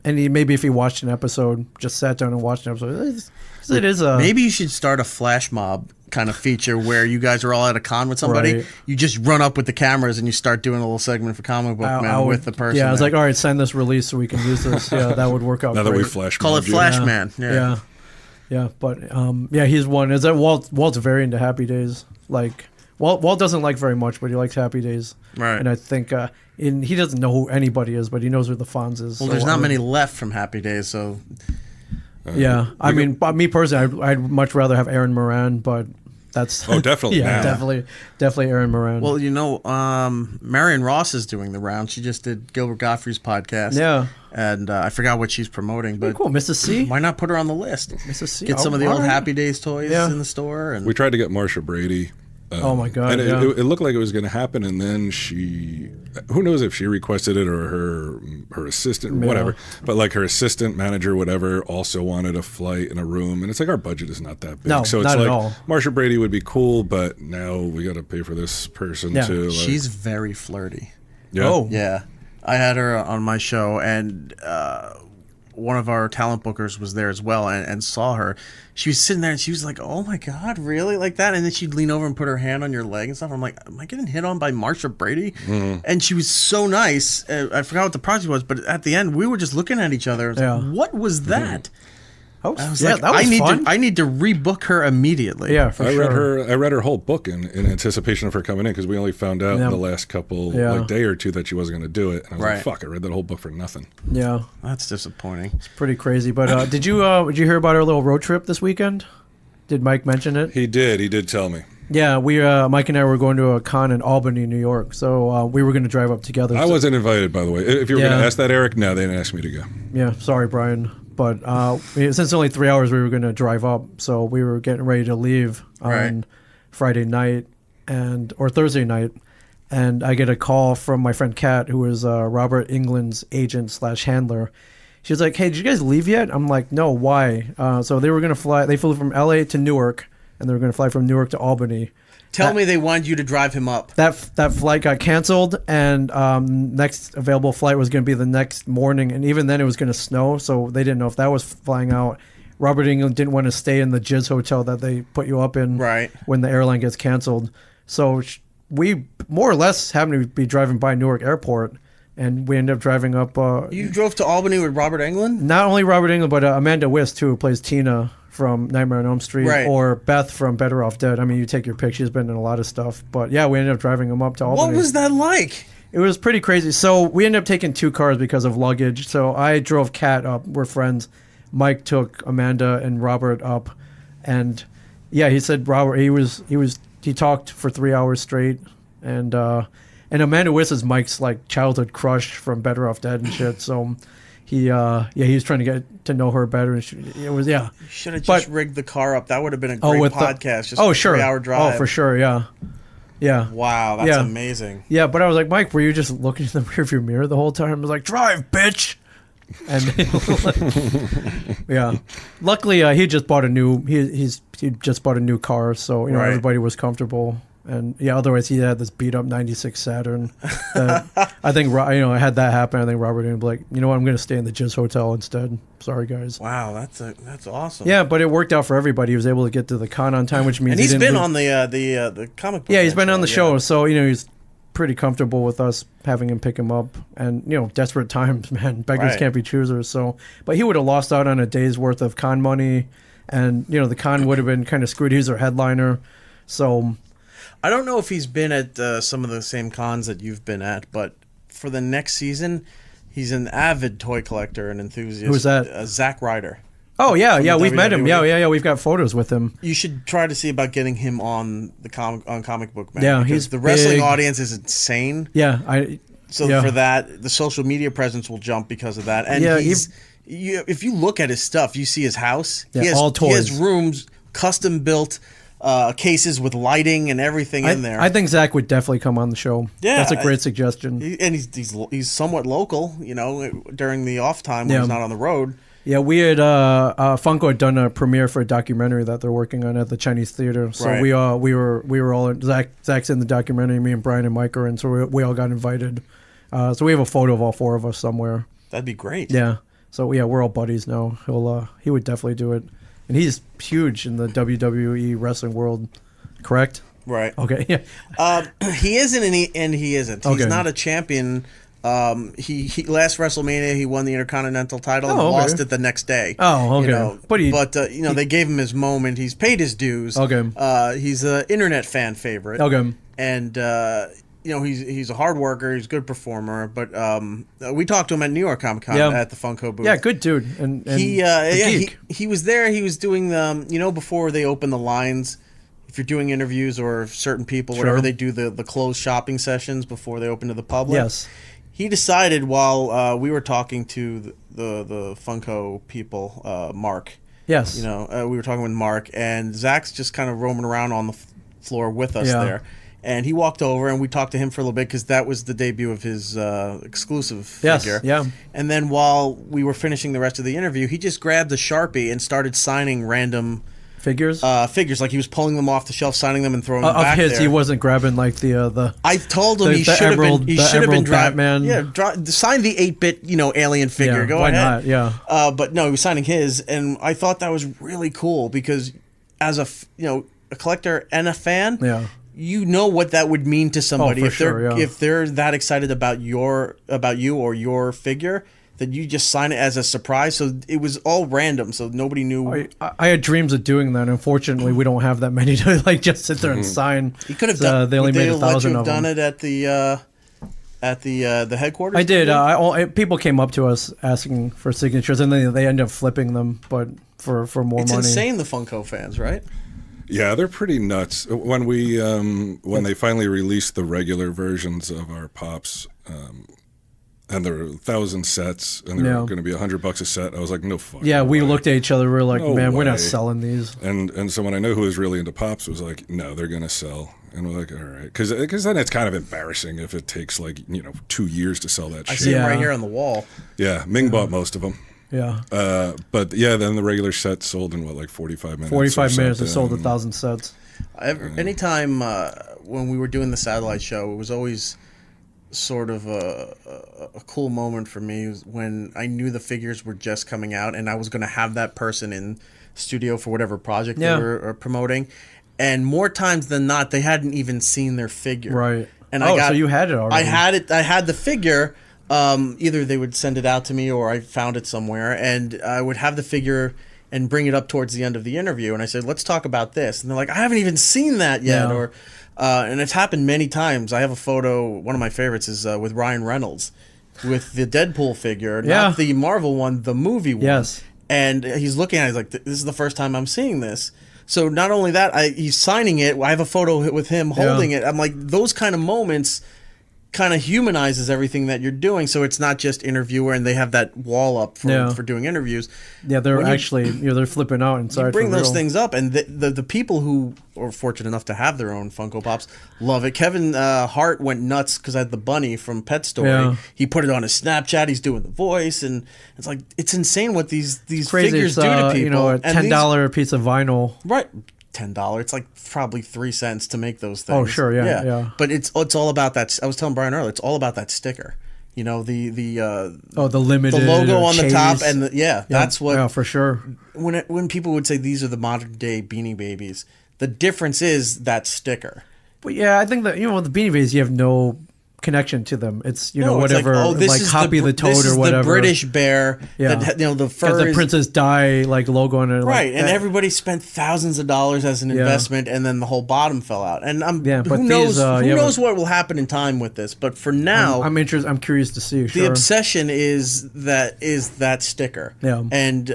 Speaker 5: maybe if he watched an episode, just sat down and watched an episode, it is a.
Speaker 6: Maybe you should start a flash mob kind of feature where you guys are all at a con with somebody. Right. You just run up with the cameras and you start doing a little segment for Comic Book Man with the person.
Speaker 5: Yeah, I was like, all right, sign this release so we can use this. Yeah, that would work out.
Speaker 7: Now
Speaker 5: great.
Speaker 7: that we flash
Speaker 6: call it Flash Man.
Speaker 5: Yeah. But he's one. Is that Walt's very into Happy Days. Like Walt doesn't like very much, but he likes Happy Days.
Speaker 6: Right.
Speaker 5: And I think he doesn't know who anybody is, but he knows who the Fonz is.
Speaker 6: Well, there's not many left from Happy Days, so.
Speaker 5: I mean, me personally, I'd much rather have Aaron Moran, but that's
Speaker 7: definitely
Speaker 5: definitely Aaron Moran.
Speaker 6: Well, Marion Ross is doing the round. She just did Gilbert Gottfried's podcast.
Speaker 5: Yeah,
Speaker 6: and I forgot what she's promoting, but
Speaker 5: cool, Mrs. C.
Speaker 6: Why not put her on the list?
Speaker 5: Mrs. C.
Speaker 6: Get some of the old Happy Days toys in the store. And
Speaker 7: we tried to get Marsha Brady.
Speaker 5: Oh my God!
Speaker 7: And it looked like it was going to happen, and then who knows if she requested it or her assistant, whatever. But like her assistant, manager, whatever, also wanted a flight and a room, and it's like our budget is not that big.
Speaker 5: No,
Speaker 7: so it's
Speaker 5: not
Speaker 7: like
Speaker 5: at all.
Speaker 7: Marsha Brady would be cool, but now we got to pay for this person too. Like,
Speaker 6: she's very flirty.
Speaker 7: Yeah.
Speaker 5: Oh
Speaker 6: yeah, I had her on my show, and one of our talent bookers was there as well and saw her. She was sitting there and she was like, oh my God, really? Like that? And then she'd lean over and put her hand on your leg and stuff. I'm like, am I getting hit on by Marsha Brady? Mm-hmm. And she was so nice. I forgot what the project was, but at the end, we were just looking at each other. Like, what was that? Mm-hmm. I was like,
Speaker 5: that was fun.
Speaker 6: I need to rebook her immediately.
Speaker 5: Yeah, for sure.
Speaker 7: I read her whole book in anticipation of her coming in, because we only found out in the last couple day or two that she wasn't going to do it. And I was like, fuck, I read that whole book for nothing.
Speaker 5: Yeah,
Speaker 6: that's disappointing.
Speaker 5: It's pretty crazy. But did you hear about our little road trip this weekend? Did Mike mention it?
Speaker 7: He did. He did tell me.
Speaker 5: Yeah, we Mike and I were going to a con in Albany, New York, so we were going to drive up together.
Speaker 7: I wasn't invited, by the way. If you were going to ask that, Eric, no, they didn't ask me to go.
Speaker 5: Yeah, sorry, Brian. But since it's only 3 hours, we were going to drive up, so we were getting ready to leave on Friday night or Thursday night, and I get a call from my friend Kat, who is Robert Englund's agent / handler. She was like, "Hey, did you guys leave yet?" I'm like, "No, why?" So they were going to fly. They flew from LA to Newark, and they were going to fly from Newark to Albany.
Speaker 6: Tell me they wanted you to drive him up.
Speaker 5: That flight got canceled, and next available flight was going to be the next morning, and even then it was going to snow, so they didn't know if that was flying out. Robert Englund didn't want to stay in the Jizz hotel that they put you up in when the airline gets canceled. So we more or less happened to be driving by Newark Airport, and we ended up driving up.
Speaker 6: You drove to Albany with Robert Englund?
Speaker 5: Not only Robert Englund, but Amanda Wiss, too, who plays Tina from Nightmare on Elm Street, or Beth from Better Off Dead. I mean, you take your pick. She's been in a lot of stuff. But yeah, we ended up driving them up to Albany.
Speaker 6: What was that like?
Speaker 5: It was pretty crazy. So we ended up taking 2 cars because of luggage. So I drove Kat up. We're friends. Mike took Amanda and Robert up. And yeah, he said Robert, he talked for 3 hours straight. And Amanda Wiss is Mike's like childhood crush from Better Off Dead and shit. So he was trying to get to know her better. And
Speaker 6: You should have just rigged the car up. That would have been a great podcast. Just a 3-hour drive.
Speaker 5: Oh, for sure. Yeah. Yeah.
Speaker 6: Wow, that's amazing.
Speaker 5: Yeah, but I was like, Mike, were you just looking in the rearview mirror the whole time? I was like, drive, bitch. And yeah, luckily he just bought a new he just bought a new car, so everybody was comfortable. And yeah, otherwise he had this beat up '96 Saturn. I think I had that happen. I think Robert would be like, you know what, I'm going to stay in the Jizz Hotel instead. Sorry, guys.
Speaker 6: Wow, that's awesome.
Speaker 5: Yeah, but it worked out for everybody. He was able to get to the con on time, which means
Speaker 6: and he's been on the comic book.
Speaker 5: Yeah, he's been on the show, so he's pretty comfortable with us having him pick him up. And desperate times, man, beggars can't be choosers. So, but he would have lost out on a day's worth of con money, and the con would have been kind of screwed. He's our headliner, so.
Speaker 6: I don't know if he's been at some of the same cons that you've been at, but for the next season, he's an avid toy collector and enthusiast.
Speaker 5: Who's that?
Speaker 6: Zack Ryder.
Speaker 5: Oh, yeah, we've met him. Yeah, we've got photos with him.
Speaker 6: You should try to see about getting him on the Comic Book Man.
Speaker 5: Yeah,
Speaker 6: because the wrestling audience is insane.
Speaker 5: Yeah,
Speaker 6: for that, the social media presence will jump because of that. And if you look at his stuff, you see his house.
Speaker 5: Yeah, all toys.
Speaker 6: He has rooms custom built. Cases with lighting and everything in there.
Speaker 5: I think Zach would definitely come on the show. Yeah, that's a great suggestion.
Speaker 6: And he's somewhat local, during the off time when he's not on the road.
Speaker 5: Yeah, we had Funko had done a premiere for a documentary that they're working on at the Chinese Theater. So we were all in, Zach's in the documentary. Me and Brian and Mike are in. So we all got invited. So we have a photo of all 4 of us somewhere.
Speaker 6: That'd be great.
Speaker 5: Yeah. So yeah, we're all buddies now. He would definitely do it. And he's huge in the WWE wrestling world, correct?
Speaker 6: Right.
Speaker 5: Okay. Yeah.
Speaker 6: He isn't, and he isn't. He's not a champion. He last WrestleMania he won the Intercontinental title and lost it the next day.
Speaker 5: Oh, okay.
Speaker 6: But they gave him his moment. He's paid his dues.
Speaker 5: Okay.
Speaker 6: He's an internet fan favorite.
Speaker 5: Okay.
Speaker 6: And he's a hard worker. He's a good performer. But we talked to him at New York Comic Con at the Funko booth.
Speaker 5: Yeah, good dude. And
Speaker 6: he was there. He was doing the before they open the lines. If you're doing interviews or certain people, whatever they do, the closed shopping sessions before they open to the public.
Speaker 5: Yes.
Speaker 6: He decided while we were talking to the Funko people, Mark.
Speaker 5: Yes.
Speaker 6: We were talking with Mark, and Zach's just kind of roaming around on the floor with us there. And he walked over, and we talked to him for a little bit because that was the debut of his exclusive figure.
Speaker 5: Yeah.
Speaker 6: And then while we were finishing the rest of the interview, he just grabbed a Sharpie and started signing random
Speaker 5: figures.
Speaker 6: Figures, like he was pulling them off the shelf, signing them, and throwing them back there.
Speaker 5: He wasn't grabbing like the.
Speaker 6: I told him he should have been. He should have been
Speaker 5: Batman.
Speaker 6: Sign the 8-bit alien figure.
Speaker 5: Yeah,
Speaker 6: Go
Speaker 5: why
Speaker 6: ahead.
Speaker 5: Not? Yeah.
Speaker 6: But no, he was signing his, and I thought that was really cool because as a collector and a fan.
Speaker 5: Yeah.
Speaker 6: You know what that would mean to somebody
Speaker 5: if
Speaker 6: they're that excited about you or your figure, that you just sign it as a surprise. So it was all random, so nobody knew.
Speaker 5: I had dreams of doing that. Unfortunately, we don't have that many to just sit there and sign.
Speaker 6: You could have done.
Speaker 5: They only made 1,000 of them.
Speaker 6: Done it at the headquarters.
Speaker 5: I did. People came up to us asking for signatures, and then they ended up flipping them, but for more money.
Speaker 6: It's insane, the Funko fans, right?
Speaker 7: Yeah, they're pretty nuts. When they finally released the regular versions of our Pops, and there were 1,000 sets, and they were going to be $100 a set, I was like, no fucking
Speaker 5: Yeah, we
Speaker 7: way.
Speaker 5: looked at each other. We were like,
Speaker 7: No
Speaker 5: man, we're
Speaker 7: way.
Speaker 5: not selling these.
Speaker 7: And so when I know who was really into Pops, was like, no, they're going to sell. And we're like, all right. Because then it's kind of embarrassing if it takes 2 years to sell that
Speaker 6: I
Speaker 7: shit.
Speaker 6: see him
Speaker 5: Yeah.
Speaker 6: right here on the wall.
Speaker 7: Yeah, Ming bought most of them.
Speaker 5: Yeah.
Speaker 7: But yeah, then the regular set sold in 45 minutes.
Speaker 5: 45
Speaker 7: or
Speaker 5: minutes and sold
Speaker 7: something.
Speaker 5: 1,000 sets.
Speaker 6: Anytime when we were doing the satellite show, it was always sort of a cool moment for me when I knew the figures were just coming out and I was going to have that person in studio for whatever project they were promoting. And more times than not, they hadn't even seen their figure.
Speaker 5: Right.
Speaker 6: And
Speaker 5: so you had it already.
Speaker 6: I had it. I had the figure. Either they would send it out to me or I found it somewhere, and I would have the figure and bring it up towards the end of the interview. And I said, let's talk about this. And they're like, I haven't even seen that yet.
Speaker 5: Yeah.
Speaker 6: Or, and it's happened many times. I have a photo. One of my favorites is with Ryan Reynolds with the Deadpool figure, not the Marvel one, the movie one.
Speaker 5: Yes.
Speaker 6: And he's looking at it, he's like, this is the first time I'm seeing this. So not only that, he's signing it. I have a photo with him holding it. I'm like, those kind of moments kind of humanizes everything that you're doing. So it's not just interviewer, and they have that wall up for doing interviews.
Speaker 5: Yeah, they're actually they're flipping out inside.
Speaker 6: You bring
Speaker 5: for
Speaker 6: those
Speaker 5: real.
Speaker 6: things up, and the people who are fortunate enough to have their own Funko Pops love it. Kevin Hart went nuts because I had the bunny from Pet Story.
Speaker 5: Yeah.
Speaker 6: He put it on his Snapchat. He's doing the voice, and it's like it's insane what these
Speaker 5: Crazy.
Speaker 6: figures
Speaker 5: It's,
Speaker 6: do to people.
Speaker 5: a $10 piece of vinyl.
Speaker 6: Right. $10. It's like probably 3 cents to make those things.
Speaker 5: Oh, sure, yeah.
Speaker 6: But it's all about that. I was telling Brian earlier, it's all about that sticker. You know, the
Speaker 5: limited,
Speaker 6: the logo on the
Speaker 5: Chase.
Speaker 6: top, and that's what.
Speaker 5: Yeah, for sure.
Speaker 6: When people would say these are the modern day Beanie Babies, the difference is that sticker.
Speaker 5: But yeah, I think that with the Beanie Babies, you have no connection to them. It's
Speaker 6: It's
Speaker 5: whatever,
Speaker 6: this is
Speaker 5: Hoppy the Toad
Speaker 6: this is
Speaker 5: or whatever.
Speaker 6: the British bear.
Speaker 5: Yeah.
Speaker 6: That, the fur
Speaker 5: Got the
Speaker 6: is-
Speaker 5: Princess Di logo on it.
Speaker 6: Right, and everybody spent thousands of dollars as an investment, and then the whole bottom fell out. And
Speaker 5: but
Speaker 6: who knows?
Speaker 5: these,
Speaker 6: Who knows what will happen in time with this? But for now,
Speaker 5: I'm interested. I'm curious to see. Sure.
Speaker 6: the obsession is that sticker.
Speaker 5: Yeah.
Speaker 6: And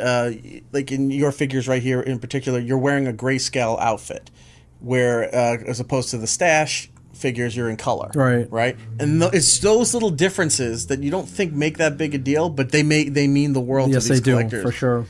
Speaker 6: like in your figures right here in particular, you're wearing a grayscale outfit, where as opposed to the stash figures, you're in color. Right. And it's those little differences that you don't think make that big a deal, but they mean the world
Speaker 5: Yes,
Speaker 6: to these
Speaker 5: they do
Speaker 6: collectors.
Speaker 5: for sure.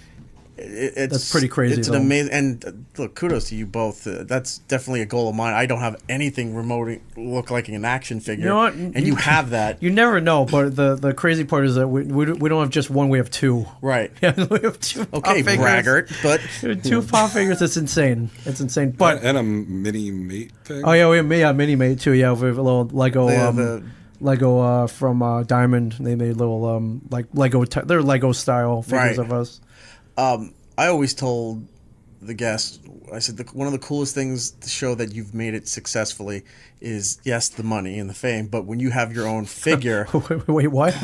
Speaker 5: That's pretty crazy,
Speaker 6: It's an
Speaker 5: though.
Speaker 6: amazing, and look, kudos to you both. That's definitely a goal of mine. I don't have anything remotely look like an action figure.
Speaker 5: You know what?
Speaker 6: And you have that.
Speaker 5: You never know, but the crazy part is that we don't have just one. We have two.
Speaker 6: Right.
Speaker 5: Yeah, we have two.
Speaker 6: Okay,
Speaker 5: pop figures.
Speaker 6: braggart, but
Speaker 5: Two pop figures. It's insane. It's insane. But
Speaker 7: and a mini mate thing.
Speaker 5: oh yeah, we have mini mate too. Yeah, we have a little Lego. Lego from Diamond. They made little Lego. They're Lego style figures of us.
Speaker 6: I always told the guests, I said, one of the coolest things to show that you've made it successfully is, yes, the money and the fame, but when you have your own figure,
Speaker 5: Wait, what?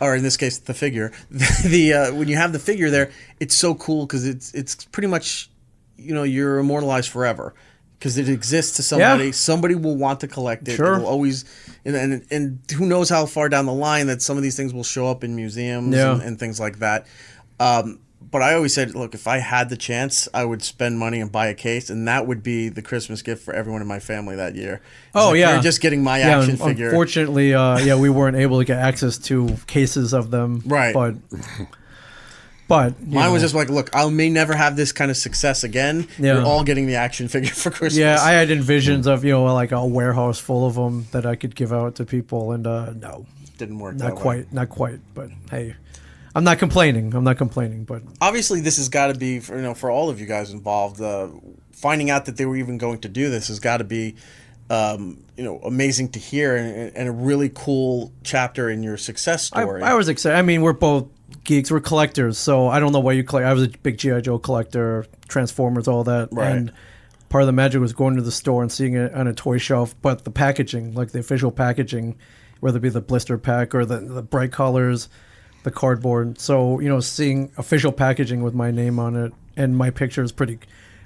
Speaker 6: or in this case, the figure, when you have the figure there, it's so cool because it's pretty much, you're immortalized forever. Because it exists to somebody, somebody will want to collect it.
Speaker 5: Sure.
Speaker 6: It'll always, and who knows how far down the line that some of these things will show up in museums and things like that. But I always said, look, if I had the chance, I would spend money and buy a case, and that would be the Christmas gift for everyone in my family that year. You're just getting my action figure.
Speaker 5: Unfortunately, we weren't able to get access to cases of them.
Speaker 6: Right.
Speaker 5: But
Speaker 6: mine was just like, look, I may never have this kind of success again.
Speaker 5: Yeah.
Speaker 6: You're all getting the action figure for Christmas.
Speaker 5: Yeah, I had visions of like a warehouse full of them that I could give out to people, and no,
Speaker 6: didn't work.
Speaker 5: Not quite. But hey, I'm not complaining. But
Speaker 6: obviously, this has got to be for all of you guys involved. Finding out that they were even going to do this has got to be, amazing to hear, and a really cool chapter in your success story.
Speaker 5: I was excited. I mean, we're both geeks, we're collectors, so I don't know what you collect. I was a big G.I. Joe collector, Transformers, all that.
Speaker 6: Right.
Speaker 5: And part of the magic was going to the store and seeing it on a toy shelf, but the packaging, like the official packaging, whether it be the blister pack or the bright colors, the cardboard. So, seeing official packaging with my name on it and my picture is pretty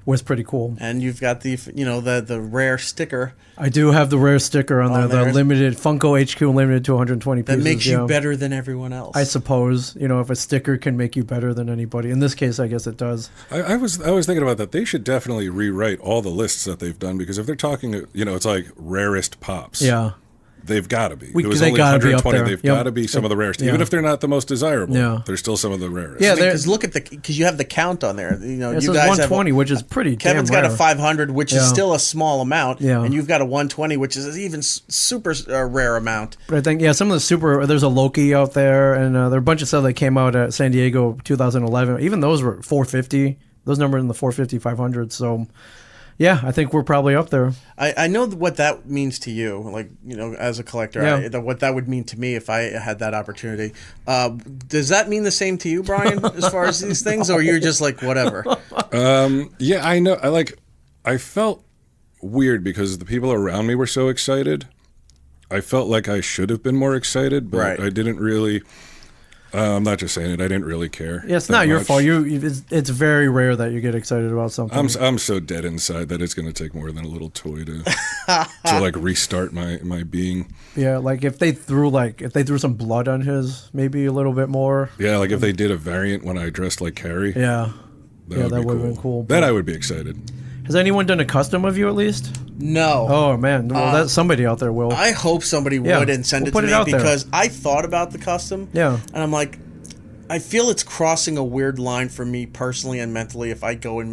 Speaker 5: was pretty cool.
Speaker 6: And you've got the rare sticker
Speaker 5: I do have the rare sticker on there, the limited Funko HQ limited to 120 pieces.
Speaker 6: that makes you better than everyone else.
Speaker 5: I suppose, if a sticker can make you better than anybody. In this case, I guess it does.
Speaker 7: I was thinking about that. They should definitely rewrite all the lists that they've done, because if they're talking, it's like rarest pops.
Speaker 5: Yeah.
Speaker 7: They've got to be.
Speaker 5: They
Speaker 7: It was only
Speaker 5: gotta be up
Speaker 7: 120.
Speaker 5: there.
Speaker 7: They've
Speaker 5: Yep.
Speaker 7: got to be some of the rarest.
Speaker 5: Yeah.
Speaker 7: Even if they're not the most desirable,
Speaker 5: Yeah.
Speaker 7: they're still some of the rarest.
Speaker 5: Yeah,
Speaker 6: because look at because you have the count on there.
Speaker 5: It
Speaker 6: You
Speaker 5: says
Speaker 6: guys
Speaker 5: 120,
Speaker 6: have,
Speaker 5: which is pretty
Speaker 6: Kevin's
Speaker 5: damn
Speaker 6: got
Speaker 5: rare.
Speaker 6: a 500, which is
Speaker 5: Yeah.
Speaker 6: still a small amount,
Speaker 5: Yeah.
Speaker 6: and you've got a 120, which is an even super rare amount.
Speaker 5: But I think, some of the there's a Loki out there, and there are a bunch of stuff that came out at San Diego 2011. Even those were 450. Those numbers in the 450, 500. So, yeah, I think we're probably up there.
Speaker 6: I know what that means to you, like, as a collector,
Speaker 5: Yeah.
Speaker 6: what that would mean to me if I had that opportunity. Does that mean the same to you, Brian, as far as these things, or you're just like, whatever?
Speaker 7: Yeah, I know. I felt weird because the people around me were so excited. I felt like I should have been more excited, but
Speaker 6: Right.
Speaker 7: I didn't really. I'm not just saying it. I didn't really care.
Speaker 5: Yeah, it's
Speaker 7: that
Speaker 5: not your
Speaker 7: much.
Speaker 5: fault. It's very rare that you get excited about something.
Speaker 7: I'm so dead inside that it's going to take more than a little toy to like restart my being.
Speaker 5: Yeah, like if they threw some blood on his, maybe a little bit more.
Speaker 7: Yeah, like if they did a variant when I dressed like Carrie.
Speaker 5: Yeah.
Speaker 7: that
Speaker 5: that
Speaker 7: would
Speaker 5: would've been cool,
Speaker 7: Then
Speaker 5: but-
Speaker 7: I would be excited.
Speaker 5: Has anyone done a custom of you at least?
Speaker 6: No.
Speaker 5: Oh man, well that somebody out there will.
Speaker 6: I hope somebody
Speaker 5: Yeah,
Speaker 6: would and send
Speaker 5: we'll
Speaker 6: it
Speaker 5: put
Speaker 6: to
Speaker 5: it
Speaker 6: me,
Speaker 5: out there.
Speaker 6: because I thought about the custom.
Speaker 5: Yeah.
Speaker 6: And I'm like, I feel it's crossing a weird line for me personally and mentally if I go and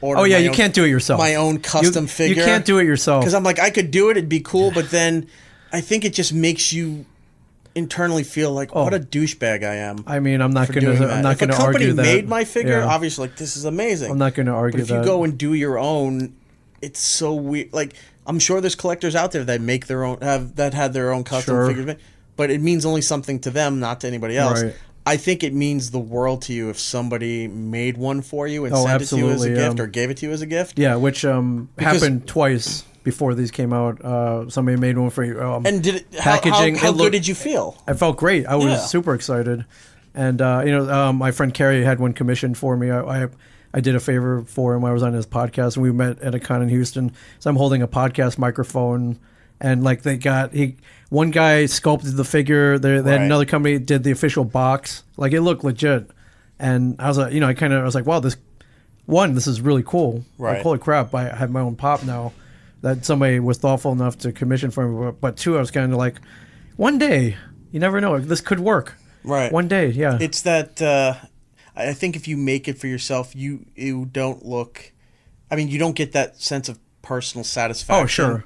Speaker 6: order.
Speaker 5: Oh yeah,
Speaker 6: my
Speaker 5: you
Speaker 6: own-
Speaker 5: can't do it yourself.
Speaker 6: My own custom figure.
Speaker 5: You can't do it yourself.
Speaker 6: Because I'm like, I could do it, it'd be cool, but then I think it just makes you internally feel like, what a douchebag I am.
Speaker 5: I mean, I'm not
Speaker 6: for
Speaker 5: gonna
Speaker 6: doing that.
Speaker 5: argue that.
Speaker 6: If a company made my figure,
Speaker 5: Yeah.
Speaker 6: obviously, like, this is amazing.
Speaker 5: I'm not gonna argue
Speaker 6: But if you
Speaker 5: that.
Speaker 6: go and do your own, it's so weird. Like, I'm sure there's collectors out there that make their own, had their own custom
Speaker 5: Sure.
Speaker 6: figures, but it means only something to them, not to anybody else.
Speaker 5: Right.
Speaker 6: I think it means the world to you if somebody made one for you and
Speaker 5: Oh,
Speaker 6: sent it to you as a
Speaker 5: absolutely,
Speaker 6: gift
Speaker 5: yeah.
Speaker 6: or gave it to you as a gift.
Speaker 5: Yeah, which happened twice before these came out. Somebody made one for you.
Speaker 6: And did it,
Speaker 5: packaging.
Speaker 6: how
Speaker 5: it
Speaker 6: good
Speaker 5: looked-
Speaker 6: did you feel?
Speaker 5: I felt great. I was
Speaker 6: Yeah.
Speaker 5: super excited, and my friend Carrie had one commissioned for me. I did a favor for him. I was on his podcast, and we met at a con in Houston. So I'm holding a podcast microphone, and like one guy sculpted the figure. They had
Speaker 6: Right.
Speaker 5: another company did the official box. Like it looked legit, and I was like, I was like, wow, this is really cool.
Speaker 6: Right.
Speaker 5: Like, holy crap! I have my own pop now. That somebody was thoughtful enough to commission for me. But two, I was kind of like, one day, you never know, this could work.
Speaker 6: Right.
Speaker 5: One day, yeah.
Speaker 6: It's that I think if you make it for yourself, you don't look. I mean, you don't get that sense of personal satisfaction.
Speaker 5: Oh, sure.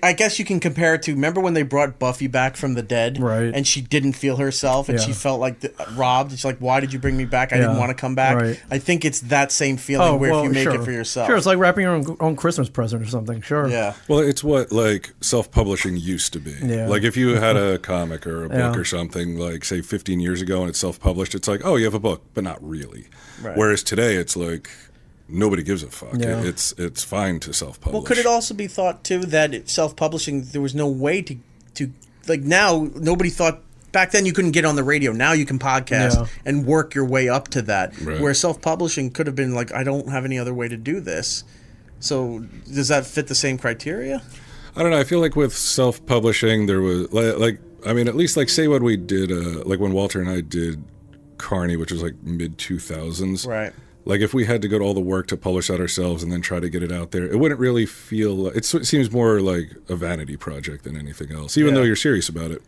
Speaker 6: I guess you can compare it to, remember when they brought Buffy back from the dead?
Speaker 5: Right.
Speaker 6: And she didn't feel herself and
Speaker 5: Yeah.
Speaker 6: she felt like robbed. She's like, why did you bring me back? I didn't
Speaker 5: Yeah.
Speaker 6: want to come back.
Speaker 5: Right.
Speaker 6: I think it's that same feeling where if you make
Speaker 5: sure.
Speaker 6: it for yourself.
Speaker 5: Sure, it's like wrapping your own Christmas present or something. Sure.
Speaker 6: Yeah.
Speaker 7: Well, it's what like self-publishing used to be.
Speaker 5: Yeah.
Speaker 7: Like if you had a comic or a book
Speaker 5: Yeah.
Speaker 7: or something, like say 15 years ago, and it's self-published, it's like, oh, you have a book, but not really.
Speaker 6: Right.
Speaker 7: Whereas today, it's like nobody gives a fuck.
Speaker 5: Yeah.
Speaker 7: It's fine to self-publish.
Speaker 6: Well, could it also be thought too that self-publishing, there was no way to like, now nobody thought back then you couldn't get on the radio. Now you can podcast
Speaker 5: Yeah.
Speaker 6: and work your way up to that.
Speaker 7: Right.
Speaker 6: Where self-publishing could have been like, I don't have any other way to do this. So does that fit the same criteria?
Speaker 7: I don't know. I feel like with self-publishing, there was like I mean, at least like say what we did, like when Walter and I did Carney, which was like mid 2000s.
Speaker 6: Right.
Speaker 7: Like if we had to go to all the work to publish that ourselves and then try to get it out there, it wouldn't really feel. It seems more like a vanity project than anything else, even though you're serious about it.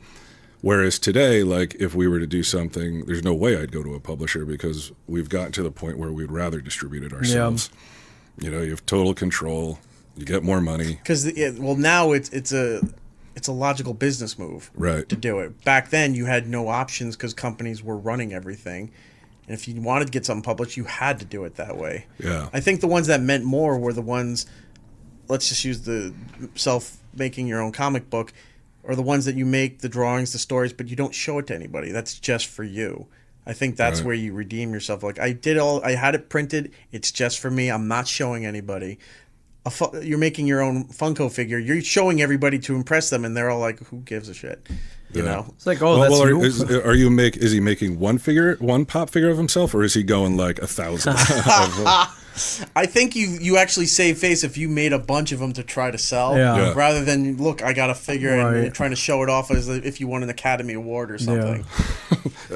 Speaker 7: Whereas today, like if we were to do something, there's no way I'd go to a publisher because we've gotten to the point where we'd rather distribute it ourselves. You know, you have total control. You get more money.
Speaker 6: Because now it's a logical business move,
Speaker 7: Right.
Speaker 6: to do it. Back then, you had no options because companies were running everything, and if you wanted to get something published, you had to do it that way.
Speaker 7: Yeah.
Speaker 6: I think the ones that meant more were the ones. Let's just use the making your own comic book, or the ones that you make the drawings, the stories, but you don't show it to anybody. That's just for you. I think that's
Speaker 7: Right.
Speaker 6: where you redeem yourself. Like I had it printed. It's just for me. I'm not showing anybody. You're making your own Funko figure. You're showing everybody to impress them, and they're all like, "Who gives a shit?" You know.
Speaker 5: It's like, that's you.
Speaker 7: Is he making one pop figure of himself, or is he going like 1,000?
Speaker 6: I think you actually save face if you made a bunch of them to try to sell,
Speaker 5: Yeah.
Speaker 6: rather than look, I got a figure and
Speaker 5: Right.
Speaker 6: you're trying to show it off as if you won an Academy Award or something.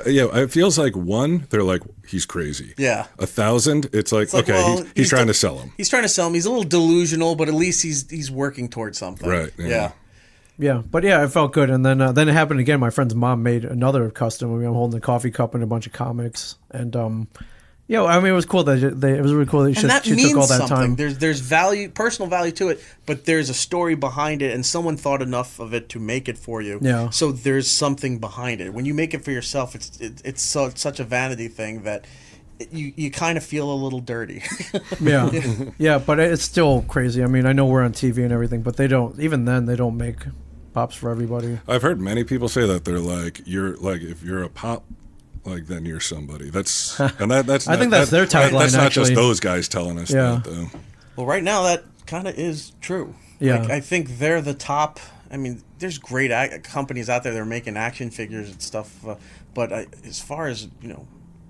Speaker 7: Yeah, it feels like one, they're like, he's crazy.
Speaker 6: Yeah.
Speaker 7: 1,000, it's like
Speaker 6: It's like,
Speaker 7: okay,
Speaker 6: well,
Speaker 7: he's trying to sell them.
Speaker 6: He's trying to sell them. He's a little delusional, but at least he's working towards something.
Speaker 7: Right, yeah.
Speaker 6: Yeah.
Speaker 5: Yeah, but yeah, it felt good. And then it happened again. My friend's mom made another custom. I mean, I'm holding a coffee cup and a bunch of comics. And yeah, I mean, it was cool that it was really cool that
Speaker 6: And that
Speaker 5: she
Speaker 6: means
Speaker 5: took all that
Speaker 6: something.
Speaker 5: time.
Speaker 6: There's value, personal value to it, but there's a story behind it, and someone thought enough of it to make it for you.
Speaker 5: Yeah.
Speaker 6: So there's something behind it. When you make it for yourself, it's such a vanity thing that you kind of feel a little dirty.
Speaker 5: Yeah, yeah, but it's still crazy. I mean, I know we're on TV and everything, but they don't. Even then, they don't make pops for everybody.
Speaker 7: I've heard many people say that they're like, you're like, if you're a pop, like then you're somebody. That's that's.
Speaker 5: I think that's their tagline,
Speaker 7: That's not
Speaker 5: actually.
Speaker 7: just those guys telling us
Speaker 5: Yeah.
Speaker 7: that, though.
Speaker 6: Well, right now that kind of is true.
Speaker 5: Yeah.
Speaker 6: Like, I think they're the top. I mean, there's great companies out there that are making action figures and stuff, but as far as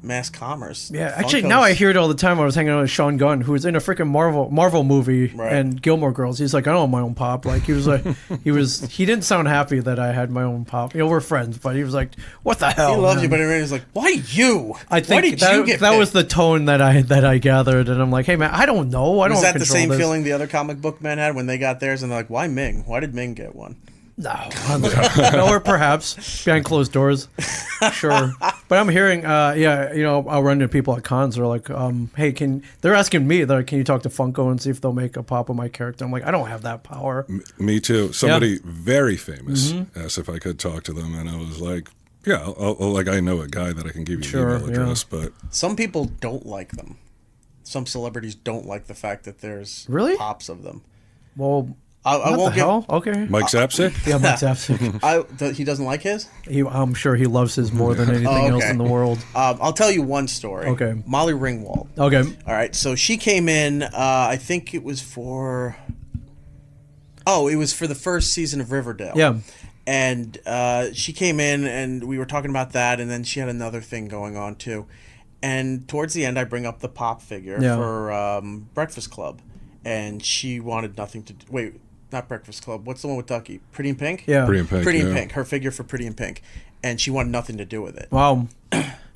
Speaker 6: mass commerce,
Speaker 5: Yeah, actually,
Speaker 6: Funkos-
Speaker 5: now I hear it all the time. I was hanging out with Sean Gunn, who was in a freaking Marvel movie
Speaker 6: Right.
Speaker 5: and Gilmore Girls. He's like, I don't want my own pop. Like he was like, he didn't sound happy that I had my own pop. We're friends, but he was like, what the hell?
Speaker 6: He loves you,
Speaker 5: man?
Speaker 6: but he's like, why you?
Speaker 5: I
Speaker 6: Why
Speaker 5: think
Speaker 6: did
Speaker 5: that,
Speaker 6: you get
Speaker 5: that was
Speaker 6: picked?
Speaker 5: the tone that I gathered, and I'm like, hey man, I don't know. I don't
Speaker 6: Was that the
Speaker 5: control
Speaker 6: same
Speaker 5: this.
Speaker 6: feeling the other comic book men had when they got theirs, and they're like, why Ming? Why did Ming get one?
Speaker 5: No, or perhaps behind closed doors. Sure, but I'm hearing, yeah, I'll run into people at cons. They're like, hey, they're asking me, they're like, can you talk to Funko and see if they'll make a pop of my character? I'm like, I don't have that power.
Speaker 7: Me too. Somebody very famous asked if I could talk to them, and I was like, yeah, like I know a guy that I can give you
Speaker 5: Sure,
Speaker 7: an email address, but
Speaker 6: Some people don't like them. Some celebrities don't like the fact that there's
Speaker 5: Really?
Speaker 6: pops of them.
Speaker 5: Well,
Speaker 6: I
Speaker 5: what
Speaker 6: won't
Speaker 5: the hell? Okay.
Speaker 7: Mike Zapsik?
Speaker 5: Yeah, Mike Zapsik.
Speaker 6: He doesn't like his?
Speaker 5: I'm sure he loves his more than anything else
Speaker 6: okay.
Speaker 5: in the world.
Speaker 6: I'll tell you one story.
Speaker 5: Okay.
Speaker 6: Molly Ringwald.
Speaker 5: Okay.
Speaker 6: All right, so she came in, I think it was for... Oh, it was for the first season of Riverdale.
Speaker 5: Yeah.
Speaker 6: And she came in, and we were talking about that, and then she had another thing going on, too. And towards the end, I bring up the pop figure for Breakfast Club. And she wanted nothing to do... Wait, not Breakfast Club. What's the one with Ducky? Pretty in Pink?
Speaker 5: Yeah.
Speaker 7: Pretty in Pink.
Speaker 6: Pretty in
Speaker 7: yeah.
Speaker 6: Pink. Her figure for Pretty in Pink. And she wanted nothing to do with it.
Speaker 5: Wow.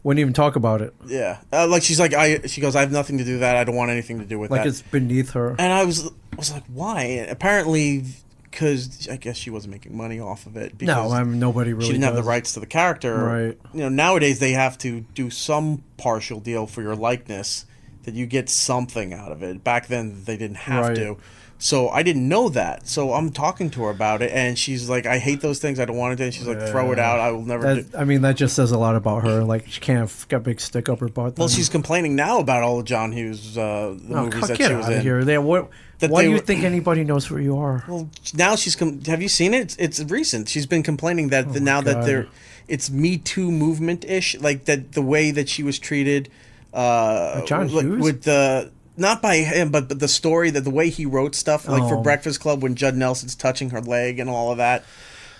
Speaker 5: Wouldn't even talk about it.
Speaker 6: Yeah. Like, she's like, she goes, I have nothing to do with that. I don't want anything to do with
Speaker 5: Like
Speaker 6: that.
Speaker 5: it's beneath her.
Speaker 6: And I was like, why? Apparently, because I guess she wasn't making money off of it. Because
Speaker 5: No, nobody really
Speaker 6: she didn't have the
Speaker 5: does.
Speaker 6: rights to the character.
Speaker 5: Right.
Speaker 6: Nowadays they have to do some partial deal for your likeness that you get something out of it. Back then they didn't have
Speaker 5: Right.
Speaker 6: to. So I didn't know that. So I'm talking to her about it, and she's like, I hate those things. I don't want to do it. And she's like, throw it out. I will never do
Speaker 5: I mean, that just says a lot about her. Like, she can't got a big stick up her butt.
Speaker 6: Well,
Speaker 5: then.
Speaker 6: she's complaining now about all of John Hughes, the movies that
Speaker 5: get
Speaker 6: she was
Speaker 5: out of
Speaker 6: in.
Speaker 5: here. Why
Speaker 6: That
Speaker 5: do
Speaker 6: they
Speaker 5: you
Speaker 6: were-
Speaker 5: think anybody knows who you are?
Speaker 6: Well, now she's have you seen it? It's recent. She's been complaining that now that
Speaker 5: God.
Speaker 6: it's Me Too movement ish, like that the way that she was treated.
Speaker 5: John Hughes?
Speaker 6: with the not by him, but the story that the way he wrote stuff, like for
Speaker 5: Oh.
Speaker 6: Breakfast Club when Judd Nelson's touching her leg and all of that.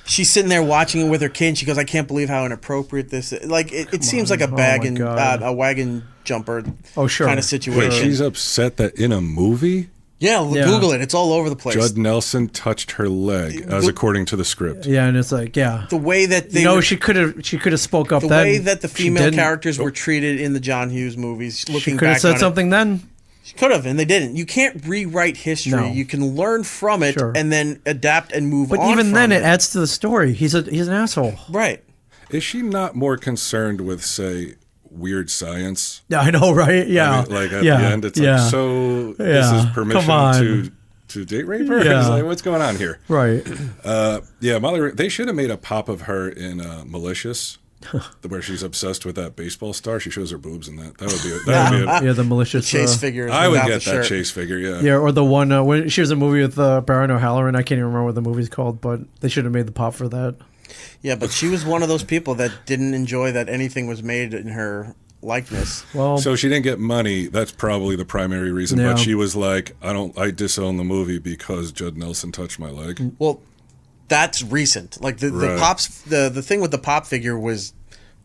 Speaker 6: She's sitting there watching it with her kid. And she goes, "I can't believe how inappropriate this is." Like it seems like a
Speaker 5: Oh,
Speaker 6: bag
Speaker 5: my
Speaker 6: and
Speaker 5: God.
Speaker 6: a wagon jumper
Speaker 5: Oh, sure.
Speaker 6: kind of
Speaker 7: Wait,
Speaker 6: situation.
Speaker 7: she's upset that in a movie,
Speaker 6: Yeah,
Speaker 5: Yeah.
Speaker 6: Google it. It's all over the place.
Speaker 7: Judd Nelson touched her leg, as according to the script.
Speaker 5: Yeah, and it's like, yeah.
Speaker 6: The way that they
Speaker 5: No,
Speaker 6: were-
Speaker 5: she could have spoke up
Speaker 6: the
Speaker 5: then.
Speaker 6: way that the
Speaker 5: She
Speaker 6: female
Speaker 5: didn't.
Speaker 6: characters were treated in the John Hughes movies,
Speaker 5: She
Speaker 6: looking
Speaker 5: could have
Speaker 6: back
Speaker 5: said
Speaker 6: on
Speaker 5: something then.
Speaker 6: it, she could have, and they didn't. You can't rewrite history.
Speaker 5: No.
Speaker 6: You can learn from it
Speaker 5: Sure.
Speaker 6: and then adapt and move
Speaker 5: But
Speaker 6: on.
Speaker 5: even
Speaker 6: from
Speaker 5: then,
Speaker 6: it
Speaker 5: it adds to the story. He's an asshole.
Speaker 6: right.
Speaker 7: Is she not more concerned with, say, weird science?
Speaker 5: Yeah, I know, right? Yeah,
Speaker 7: I mean, like at
Speaker 5: yeah.
Speaker 7: the end, it's
Speaker 5: yeah.
Speaker 7: like, so this
Speaker 5: Yeah.
Speaker 7: is
Speaker 5: Come
Speaker 7: permission
Speaker 5: on.
Speaker 7: to date rape her?
Speaker 5: Yeah.
Speaker 7: It's like, what's going on here?
Speaker 5: Right.
Speaker 7: Yeah, Molly. They should have made a pop of her in Malicious, where she's obsessed with that baseball star. She shows her boobs in that. That would be.
Speaker 5: Yeah, the malicious
Speaker 6: Chase
Speaker 5: uh,
Speaker 6: figures.
Speaker 7: I would
Speaker 6: without
Speaker 7: get
Speaker 6: the
Speaker 7: that
Speaker 6: shirt.
Speaker 7: chase figure. Yeah.
Speaker 5: Yeah, or the one when she was in a movie with Baron O'Halloran. I can't even remember what the movie's called, but they should have made the pop for that.
Speaker 6: Yeah, but she was one of those people that didn't enjoy that anything was made in her likeness.
Speaker 5: Well,
Speaker 7: So she didn't get money. That's probably the primary reason.
Speaker 5: Yeah.
Speaker 7: But she was like, I disown the movie because Judd Nelson touched my leg.
Speaker 6: Well, that's recent. Like the
Speaker 7: Right.
Speaker 6: pops, the thing with the pop figure was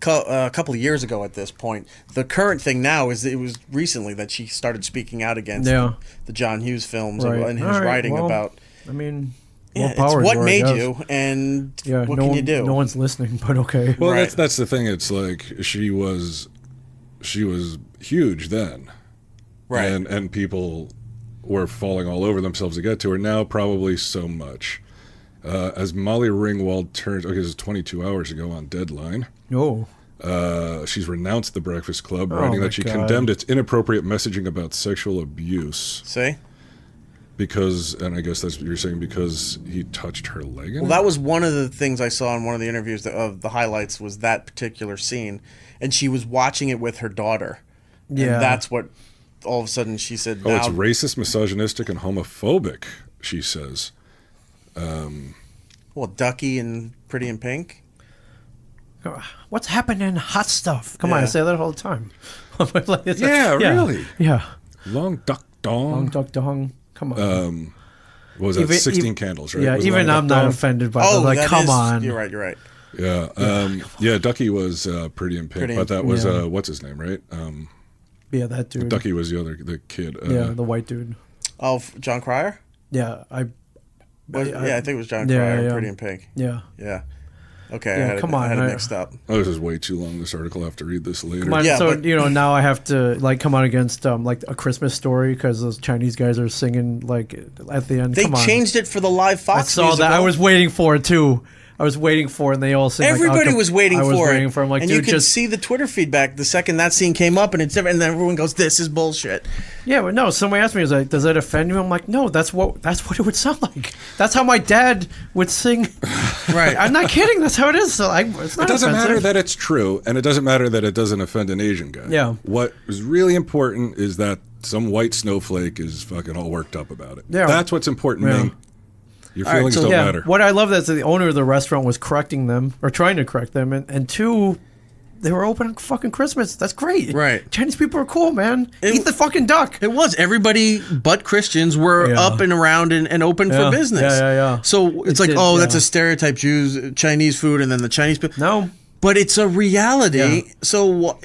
Speaker 6: a couple of years ago at this point. The current thing now is it was recently that she started speaking out against the John Hughes films and his writing about.
Speaker 5: I mean,
Speaker 6: it's
Speaker 5: power
Speaker 6: what
Speaker 5: to her, I
Speaker 6: made
Speaker 5: guess.
Speaker 6: you, and what can you do?
Speaker 5: No one's listening, but okay.
Speaker 7: Well,
Speaker 6: Right.
Speaker 7: that's the thing. It's like she was huge then,
Speaker 6: Right.
Speaker 7: And people were falling all over themselves to get to her. Now, probably so much. As Molly Ringwald turns, okay, this is 22 hours ago on Deadline.
Speaker 5: Oh.
Speaker 7: She's renounced the Breakfast Club,
Speaker 5: Oh,
Speaker 7: writing
Speaker 5: my
Speaker 7: that she
Speaker 5: God.
Speaker 7: condemned its inappropriate messaging about sexual abuse
Speaker 6: See?
Speaker 7: because, and I guess that's what you're saying, because he touched her leg.
Speaker 6: Well, that was one of the things I saw in one of the interviews of the highlights was that particular scene, and she was watching it with her daughter.
Speaker 5: Yeah.
Speaker 6: And that's what all of a sudden she said.
Speaker 7: Oh, it's
Speaker 6: now,
Speaker 7: racist, misogynistic, and homophobic, she says.
Speaker 6: well, Ducky and Pretty in Pink.
Speaker 5: What's happening? Hot stuff. Come on, I
Speaker 6: Yeah.
Speaker 5: say that all the time. Like, it's
Speaker 7: Yeah, really?
Speaker 5: Yeah.
Speaker 7: Long duck dong.
Speaker 5: Long duck dong. Come on.
Speaker 7: What was that?
Speaker 5: Even-
Speaker 7: 16 candles, right?
Speaker 5: Yeah,
Speaker 7: Was it
Speaker 5: even
Speaker 7: Long
Speaker 5: I'm
Speaker 7: Duck
Speaker 5: not
Speaker 7: Dong?
Speaker 5: offended by
Speaker 6: Oh,
Speaker 5: that. Like,
Speaker 6: that
Speaker 5: come
Speaker 6: is-
Speaker 5: on.
Speaker 6: You're right. You're right.
Speaker 7: Yeah, Ducky was Pretty in Pink,
Speaker 6: Pretty in
Speaker 7: but that was
Speaker 5: Yeah.
Speaker 7: what's his name, right?
Speaker 5: Yeah, that dude.
Speaker 7: Ducky was the kid.
Speaker 5: Yeah, the white dude.
Speaker 6: Oh, John Cryer.
Speaker 5: Yeah,
Speaker 6: I think it was John
Speaker 5: Yeah,
Speaker 6: Cryer.
Speaker 5: yeah.
Speaker 6: Pretty in Pink.
Speaker 5: yeah.
Speaker 6: Yeah. Okay.
Speaker 5: Yeah,
Speaker 6: I had
Speaker 5: come
Speaker 6: it,
Speaker 5: on,
Speaker 6: I had it
Speaker 5: I-
Speaker 6: mixed up.
Speaker 7: Oh, this is way too long. This article. I have to read this later.
Speaker 5: Come on,
Speaker 6: Yeah,
Speaker 5: so
Speaker 6: but-
Speaker 5: now I have to like come on against like A Christmas Story because those Chinese guys are singing like at the end.
Speaker 6: They
Speaker 5: Come on.
Speaker 6: changed it for the live Fox.
Speaker 5: I saw
Speaker 6: musical.
Speaker 5: that. I was waiting for it too. I was waiting for it, and they all sing.
Speaker 6: Everybody
Speaker 5: like,
Speaker 6: was waiting
Speaker 5: I was
Speaker 6: for
Speaker 5: waiting
Speaker 6: it.
Speaker 5: for it. I'm like,
Speaker 6: and
Speaker 5: dude,
Speaker 6: you could
Speaker 5: just
Speaker 6: see the Twitter feedback the second that scene came up, and it's different. And then everyone goes, "This is bullshit."
Speaker 5: yeah, but no. Somebody asked me, "Is like, does that offend you?" I'm like, no. That's what it would sound like. That's how my dad would sing.
Speaker 6: Right.
Speaker 5: I'm not kidding. That's how it is. So it's not
Speaker 7: It doesn't matter
Speaker 5: offensive.
Speaker 7: that it's true, and it doesn't matter that it doesn't offend an Asian guy.
Speaker 5: Yeah.
Speaker 7: What is really important is that some white snowflake is fucking all worked up about it.
Speaker 5: Yeah.
Speaker 7: That's what's important,
Speaker 5: Yeah.
Speaker 7: Ming. Your
Speaker 6: right,
Speaker 7: feelings
Speaker 6: so-
Speaker 7: don't
Speaker 5: Yeah,
Speaker 7: matter.
Speaker 5: what I love is that the owner of the restaurant was correcting them or trying to correct them, and two, they were open on fucking Christmas. That's great.
Speaker 6: Right.
Speaker 5: Chinese people are cool, man. Eat the fucking duck.
Speaker 6: It was everybody but Christians were
Speaker 5: Yeah.
Speaker 6: up and around and open
Speaker 5: Yeah.
Speaker 6: for business.
Speaker 5: Yeah.
Speaker 6: So it's
Speaker 5: It
Speaker 6: like,
Speaker 5: did,
Speaker 6: oh, that's
Speaker 5: yeah.
Speaker 6: a stereotype: Chinese food, and then the Chinese people.
Speaker 5: No.
Speaker 6: But it's a reality.
Speaker 5: Yeah.
Speaker 6: So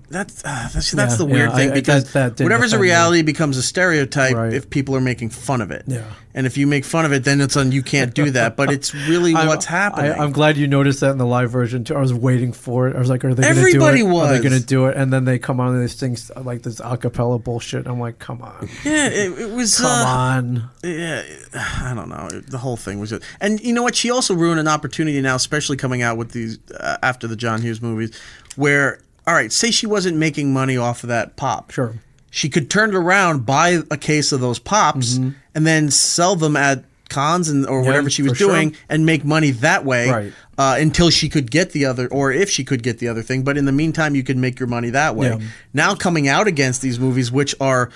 Speaker 6: that's
Speaker 5: Yeah,
Speaker 6: the weird
Speaker 5: yeah,
Speaker 6: thing because
Speaker 5: that didn't
Speaker 6: whatever's a
Speaker 5: offend me.
Speaker 6: reality becomes a stereotype
Speaker 5: Right.
Speaker 6: if people are making fun of it.
Speaker 5: Yeah.
Speaker 6: And if you make fun of it, then it's on you can't do that. But it's really what's happening.
Speaker 5: I'm glad you noticed that in the live version too. I was waiting for it. I was like, are they going to do it?
Speaker 6: Everybody
Speaker 5: Are they
Speaker 6: was.
Speaker 5: going to do it? And then they come on and they sing like this a cappella bullshit. I'm like, come on.
Speaker 6: yeah, it was.
Speaker 5: Come on.
Speaker 6: Yeah, I don't know. The whole thing was just, and you know what? She also ruined an opportunity now, especially coming out with these after the John Hughes movies, where all right, say she wasn't making money off of that pop.
Speaker 5: Sure.
Speaker 6: She could turn it around, buy a case of those pops, and then sell them at cons or whatever she was
Speaker 5: for sure.
Speaker 6: doing, and make money that way.
Speaker 5: Right.
Speaker 6: Until she could get the other, or if she could get the other thing. But in the meantime, you could make your money that way.
Speaker 5: Yeah.
Speaker 6: Now coming out against these movies, which are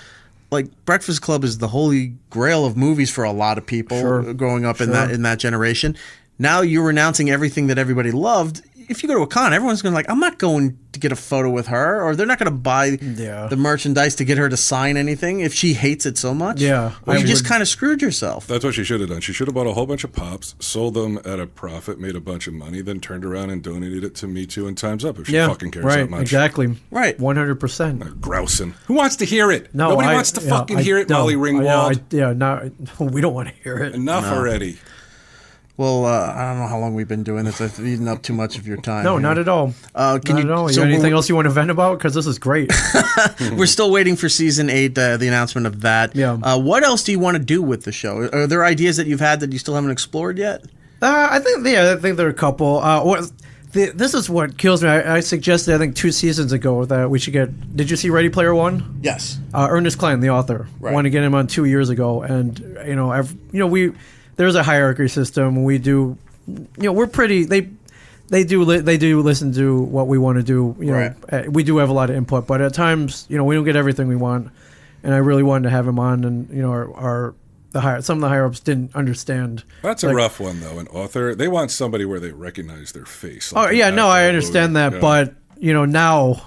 Speaker 6: like Breakfast Club is the holy grail of movies for a lot of people
Speaker 5: Sure.
Speaker 6: growing up in that generation. Now you're renouncing everything that everybody loved. If you go to a con, everyone's going to like, I'm not going to get a photo with her, or they're not going to buy the merchandise to get her to sign anything if she hates it so much.
Speaker 5: Yeah,
Speaker 6: Well,
Speaker 5: I
Speaker 6: you just
Speaker 5: would-
Speaker 6: kind of screwed yourself.
Speaker 7: That's what she should have done. She should have bought a whole bunch of pops, sold them at a profit, made a bunch of money, then turned around and donated it to Me Too and Time's Up if she fucking cares
Speaker 5: right,
Speaker 7: that much.
Speaker 5: exactly.
Speaker 6: Right.
Speaker 5: 100%.
Speaker 7: Grousing. Who wants to hear it?
Speaker 5: No,
Speaker 7: Nobody wants to fucking hear it, Molly Ringwald.
Speaker 5: We don't want to hear it.
Speaker 7: Enough already.
Speaker 6: Well, I don't know how long we've been doing this. I've eaten up too much of your time.
Speaker 5: No,
Speaker 6: here.
Speaker 5: not at all.
Speaker 6: Can
Speaker 5: Not
Speaker 6: you?
Speaker 5: at all. You
Speaker 6: so
Speaker 5: got anything
Speaker 6: we're-
Speaker 5: else you want to vent about? Because this is great.
Speaker 6: We're still waiting for season 8, the announcement of that.
Speaker 5: Yeah.
Speaker 6: What else do you want to do with the show? Are there ideas that you've had that you still haven't explored yet?
Speaker 5: I think there are a couple. This is what kills me. I suggested, I think, 2 seasons ago that we should get. Did you see Ready Player One?
Speaker 6: Yes.
Speaker 5: Ernest Cline, the author,
Speaker 6: Right.
Speaker 5: wanted to get him on 2 years ago, and there's a hierarchy system. We do, we're pretty. They do listen to what we want to do.
Speaker 6: Right.
Speaker 5: We do have a lot of input, but at times, we don't get everything we want. And I really wanted to have him on, and some of the higher ups didn't understand.
Speaker 7: That's a rough one, though. An author, they want somebody where they recognize their face.
Speaker 5: Oh
Speaker 7: like
Speaker 5: yeah,
Speaker 7: an
Speaker 5: no,
Speaker 7: actor
Speaker 5: I
Speaker 7: or
Speaker 5: understand
Speaker 7: movie.
Speaker 5: that,
Speaker 7: Yeah.
Speaker 5: but now,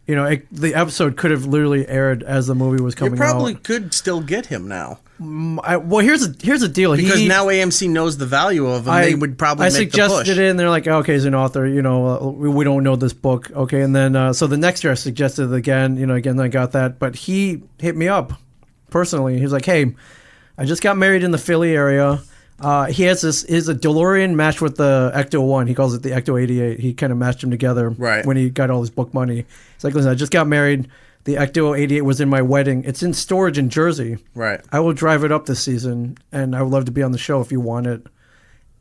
Speaker 5: the episode could have literally aired as the movie was
Speaker 6: You
Speaker 5: coming
Speaker 6: probably
Speaker 5: out.
Speaker 6: could still get him now.
Speaker 5: Well, here's the deal.
Speaker 6: Because now AMC knows the value of him. They would probably make the push.
Speaker 5: I suggested it, and they're like, okay, he's an author. We don't know this book. Okay, and then so the next year I suggested it again. Again I got that, but he hit me up personally. He was like, hey, I just got married in the Philly area. He has is a DeLorean matched with the Ecto 1. He calls it the Ecto 88. He kind of matched them together when he got all his book money. He's like, listen, I just got married. The Ecto 88 was in my wedding. It's in storage in Jersey.
Speaker 6: Right.
Speaker 5: I will drive it up this season, and I would love to be on the show if you want it.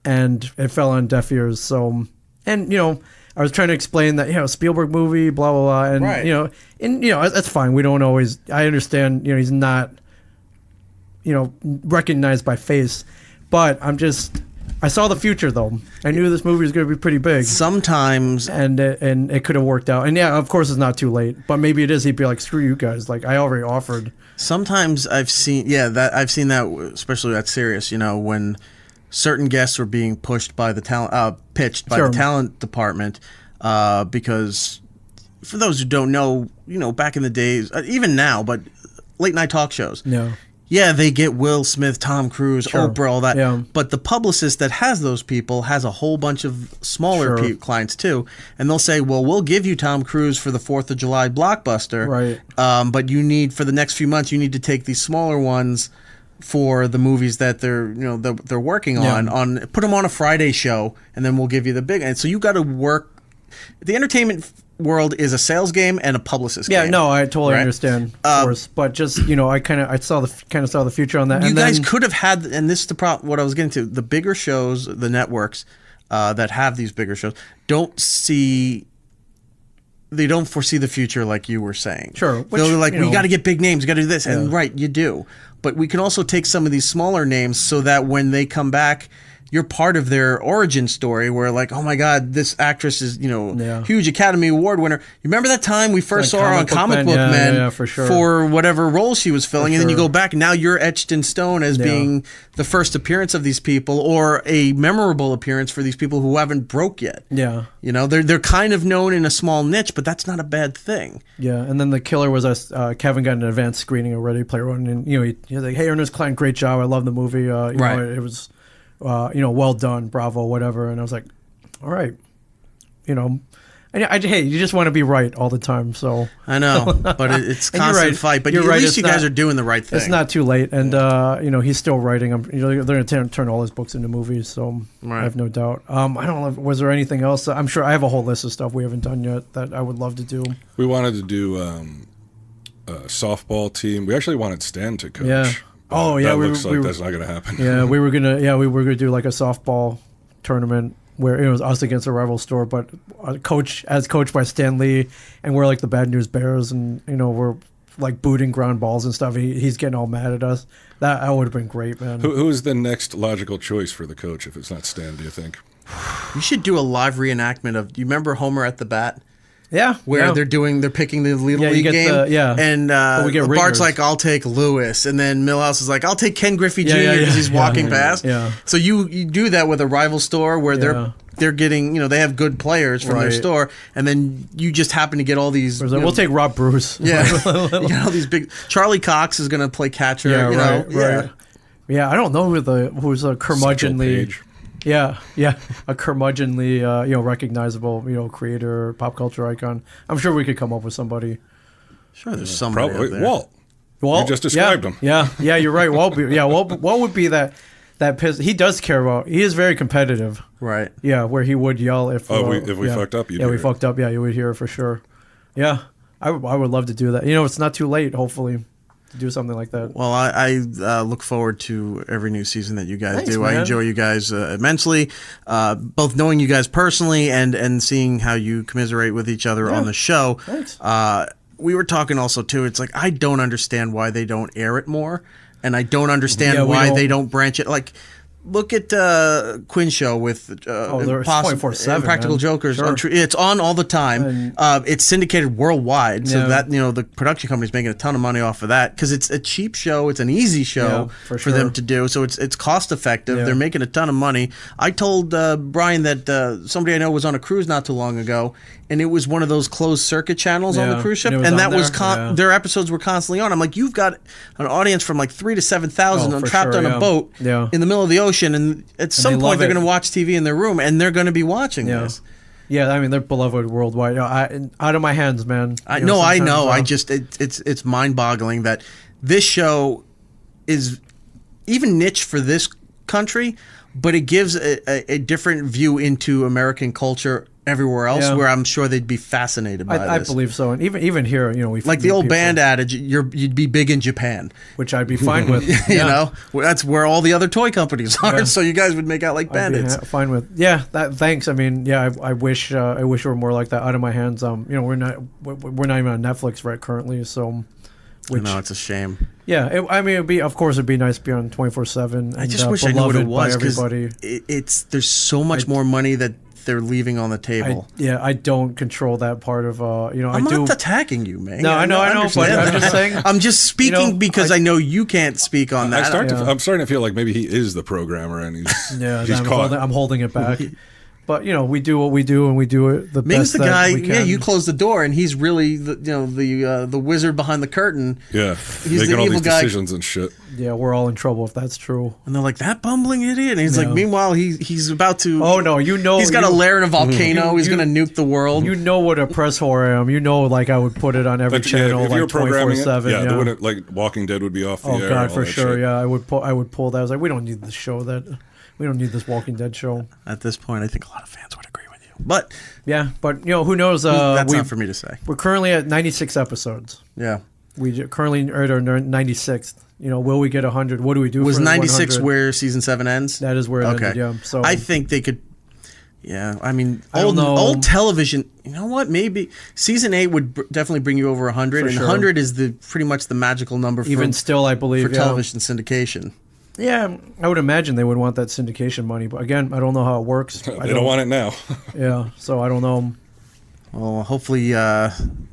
Speaker 5: And it fell on deaf ears. So, and I was trying to explain that Spielberg movie, blah blah blah, and that's fine. We don't always. I understand. He's not recognized by face, but I saw the future, though. I knew this movie was going to be pretty big.
Speaker 6: Sometimes,
Speaker 5: and it could have worked out. And yeah, of course, it's not too late. But maybe it is. He'd be like, "Screw you guys! Like I already offered."
Speaker 6: Sometimes I've seen that, especially at Scariest. When certain guests were being pitched by the talent department, because for those who don't know, back in the days, even now, but late night talk shows. Yeah, they get Will Smith, Tom Cruise, Oprah, all that. Yeah. But the publicist that has those people has a whole bunch of smaller clients too. And they'll say, well, we'll give you Tom Cruise for the 4th of July blockbuster.
Speaker 5: Right.
Speaker 6: But you need, for the next few months, you need to take these smaller ones for the movies that they're working on. Put them on a Friday show, and then we'll give you the big. And so you got to work. The entertainment world is a sales game and a publicist game.
Speaker 5: Yeah, no, I totally understand, of course. But just I saw the future on that.
Speaker 6: You guys could have had, and this is the problem. What I was getting to, the bigger shows, the networks that have these bigger shows, they don't foresee the future like you were saying.
Speaker 5: Sure,
Speaker 6: they're like, we got to get big names, we got to do this, and right, you do. But we can also take some of these smaller names so that when they come back, you're part of their origin story where like, oh my God, this actress is, huge Academy Award winner. You remember that time we first saw her on Comic Book Men
Speaker 5: for sure.
Speaker 6: For whatever role she was filling, and then you go back and now you're etched in stone as being the first appearance of these people or a memorable appearance for these people who haven't broke yet.
Speaker 5: Yeah.
Speaker 6: They're kind of known in a small niche, but that's not a bad thing.
Speaker 5: Yeah, and then the killer was us. Kevin got an advanced screening of Ready Player One, and he was like, "Hey, Ernest Cline, great job. I love the movie. It was, well done, bravo, whatever." And I was like, "All right, hey, you just want to be right all the time." So
Speaker 6: I know, but it's constant fight. But at least you guys are doing the right thing.
Speaker 5: It's not too late, and he's still writing. They're going to turn all his books into movies, so I have no doubt. I don't know. Was there anything else? I'm sure I have a whole list of stuff we haven't done yet that I would love to do.
Speaker 7: We wanted to do a softball team. We actually wanted Stan to coach.
Speaker 5: Yeah. Oh yeah,
Speaker 7: that looks like that's not going to happen.
Speaker 5: Yeah, we were gonna do like a softball tournament where it was us against a rival store, but coached by Stan Lee, and we're like the Bad News Bears, and we're like booting ground balls and stuff. He's getting all mad at us. That would have been great, man.
Speaker 7: Who is the next logical choice for the coach if it's not Stan? Do you think?
Speaker 6: You should do a live reenactment of. Do you remember Homer at the Bat?
Speaker 5: Yeah,
Speaker 6: where they're picking the Little League game, and Bart's like, "I'll take Lewis," and then Milhouse is like, "I'll take Ken Griffey Jr." because he's walking past.
Speaker 5: Yeah.
Speaker 6: So you do that with a rival store where they're getting they have good players from their store, and then you just happen to get all these.
Speaker 5: We'll take Rob Bruce.
Speaker 6: Yeah, you got all these big. Charlie Cox is going to play catcher.
Speaker 5: Right. Yeah, I don't know who's a curmudgeonly. Yeah, a curmudgeonly, recognizable, creator, pop culture icon. I'm sure we could come up with somebody.
Speaker 6: Sure, there's somebody.
Speaker 7: Probably
Speaker 6: out there.
Speaker 7: Walt. You just described him.
Speaker 5: Yeah, you're right. Walt would be that piss. He does care about. He is very competitive.
Speaker 6: Right.
Speaker 5: Yeah, where he would yell if
Speaker 7: we fucked up.
Speaker 5: We fucked up. Yeah, you would hear it for sure. Yeah, I would love to do that. It's not too late. Hopefully. Do something like that.
Speaker 6: Well, I look forward to every new season that you guys do.
Speaker 5: Man.
Speaker 6: I enjoy you guys immensely, both knowing you guys personally and seeing how you commiserate with each other on the show.
Speaker 5: Thanks.
Speaker 6: We were talking also too. It's like I don't understand why they don't air it more, and I don't understand why they don't branch it. Like, look at Quinn's show with
Speaker 5: there's 24/7
Speaker 6: Practical Jokers.
Speaker 5: Sure.
Speaker 6: It's on all the time. It's syndicated worldwide, so that the production company's making a ton of money off of that because it's a cheap show. It's an easy show for them to do, so it's cost effective. They're making a ton of money. I told Brian that somebody I know was on a cruise not too long ago, and it was one of those closed circuit channels on the
Speaker 5: Yeah,
Speaker 6: cruise ship,
Speaker 5: and it was
Speaker 6: and
Speaker 5: on
Speaker 6: that was
Speaker 5: there? Yeah.
Speaker 6: their episodes were constantly on. I'm like, you've got an audience from like 3,000 to 7,000
Speaker 5: Oh, for
Speaker 6: trapped
Speaker 5: sure,
Speaker 6: on
Speaker 5: yeah.
Speaker 6: a boat
Speaker 5: Yeah.
Speaker 6: in the middle of the ocean, and at some
Speaker 5: they
Speaker 6: point
Speaker 5: love
Speaker 6: they're
Speaker 5: it.
Speaker 6: going to watch TV in their room, and they're going to be watching
Speaker 5: Yeah.
Speaker 6: this.
Speaker 5: Yeah, I mean they're beloved worldwide. Out of my hands, man.
Speaker 6: I
Speaker 5: You know,
Speaker 6: I
Speaker 5: sometimes,
Speaker 6: know. I just it's mind-boggling that this show is even niche for this country, but it gives a different view into American culture everywhere else,
Speaker 5: Yeah.
Speaker 6: where I'm sure they'd be fascinated by
Speaker 5: I
Speaker 6: this.
Speaker 5: believe so, and even here, you know, we
Speaker 6: Like the old band adage, you'd be big in Japan.
Speaker 5: which I'd be fine with.
Speaker 6: You
Speaker 5: Yeah.
Speaker 6: know, that's where all the other toy companies are.
Speaker 5: Yeah.
Speaker 6: So you guys would make out like
Speaker 5: I'd be
Speaker 6: bandits.
Speaker 5: fine with. Yeah, thanks. I mean, yeah, I wish we were more like that. Out of my hands. You know, we're not even on Netflix right currently. So, which
Speaker 6: No, it's a shame.
Speaker 5: yeah, I mean, it'd be nice to be on 24/7.
Speaker 6: I just wish I knew what it was, because
Speaker 5: everybody.
Speaker 6: there's so much more money that they're leaving on the table.
Speaker 5: I don't control that part of. You know,
Speaker 6: I'm
Speaker 5: I do.
Speaker 6: not attacking you, man.
Speaker 5: No, I know, but
Speaker 6: understand
Speaker 5: I'm
Speaker 6: that.
Speaker 5: just saying.
Speaker 6: I'm just speaking
Speaker 5: You know,
Speaker 6: because I know you can't speak on that.
Speaker 7: I'm starting to feel like maybe he is the programmer and he's he's caught.
Speaker 5: I'm holding it back. But you know, we do what we do, and we do it the
Speaker 6: Ming's
Speaker 5: best
Speaker 6: the
Speaker 5: that
Speaker 6: guy.
Speaker 5: we can.
Speaker 6: Yeah, you close the door, and he's really the wizard behind the curtain.
Speaker 7: Yeah,
Speaker 6: He's
Speaker 7: making
Speaker 6: the
Speaker 7: all
Speaker 6: evil
Speaker 7: these
Speaker 6: guy.
Speaker 7: decisions and shit.
Speaker 5: Yeah, we're all in trouble if that's true.
Speaker 6: And they're like, that bumbling idiot. And he's like, meanwhile, he's about to.
Speaker 5: Oh no, you know,
Speaker 6: he's got a lair in a volcano. He's
Speaker 5: you-
Speaker 6: going to nuke the world.
Speaker 5: You know what a press whore I am. You know, like I would put it on every
Speaker 7: But yeah,
Speaker 5: channel,
Speaker 7: if you were
Speaker 5: like
Speaker 7: programming
Speaker 5: 24/7.
Speaker 7: it,
Speaker 5: Yeah.
Speaker 7: they wouldn't, like Walking Dead would be off the
Speaker 5: Oh
Speaker 7: air.
Speaker 5: God,
Speaker 7: and all
Speaker 5: for
Speaker 7: that
Speaker 5: sure.
Speaker 7: shit.
Speaker 5: Yeah, I would pull that. I was like, we don't need this show. We don't need this Walking Dead show.
Speaker 6: At this point, I think a lot of fans would agree with you. But
Speaker 5: Yeah, but you know, who knows?
Speaker 6: that's not for me to say.
Speaker 5: We're currently at 96 episodes.
Speaker 6: Yeah.
Speaker 5: Currently are at our 96th. You know, will we get 100? What do we do?
Speaker 6: Was
Speaker 5: for
Speaker 6: 96
Speaker 5: 100?
Speaker 6: where season 7 ends?
Speaker 5: That is where it ended, yeah. So
Speaker 6: I think they could. Yeah, I mean,
Speaker 5: I don't know.
Speaker 6: old television. You know what? Maybe season 8 would definitely bring you over 100,
Speaker 5: For
Speaker 6: and
Speaker 5: sure.
Speaker 6: 100 is pretty much the magical number.
Speaker 5: even still, I believe
Speaker 6: for television syndication.
Speaker 5: Yeah, I would imagine they would want that syndication money, but again, I don't know how it works.
Speaker 7: They don't want it now.
Speaker 5: Yeah, so I don't know.
Speaker 6: Well, hopefully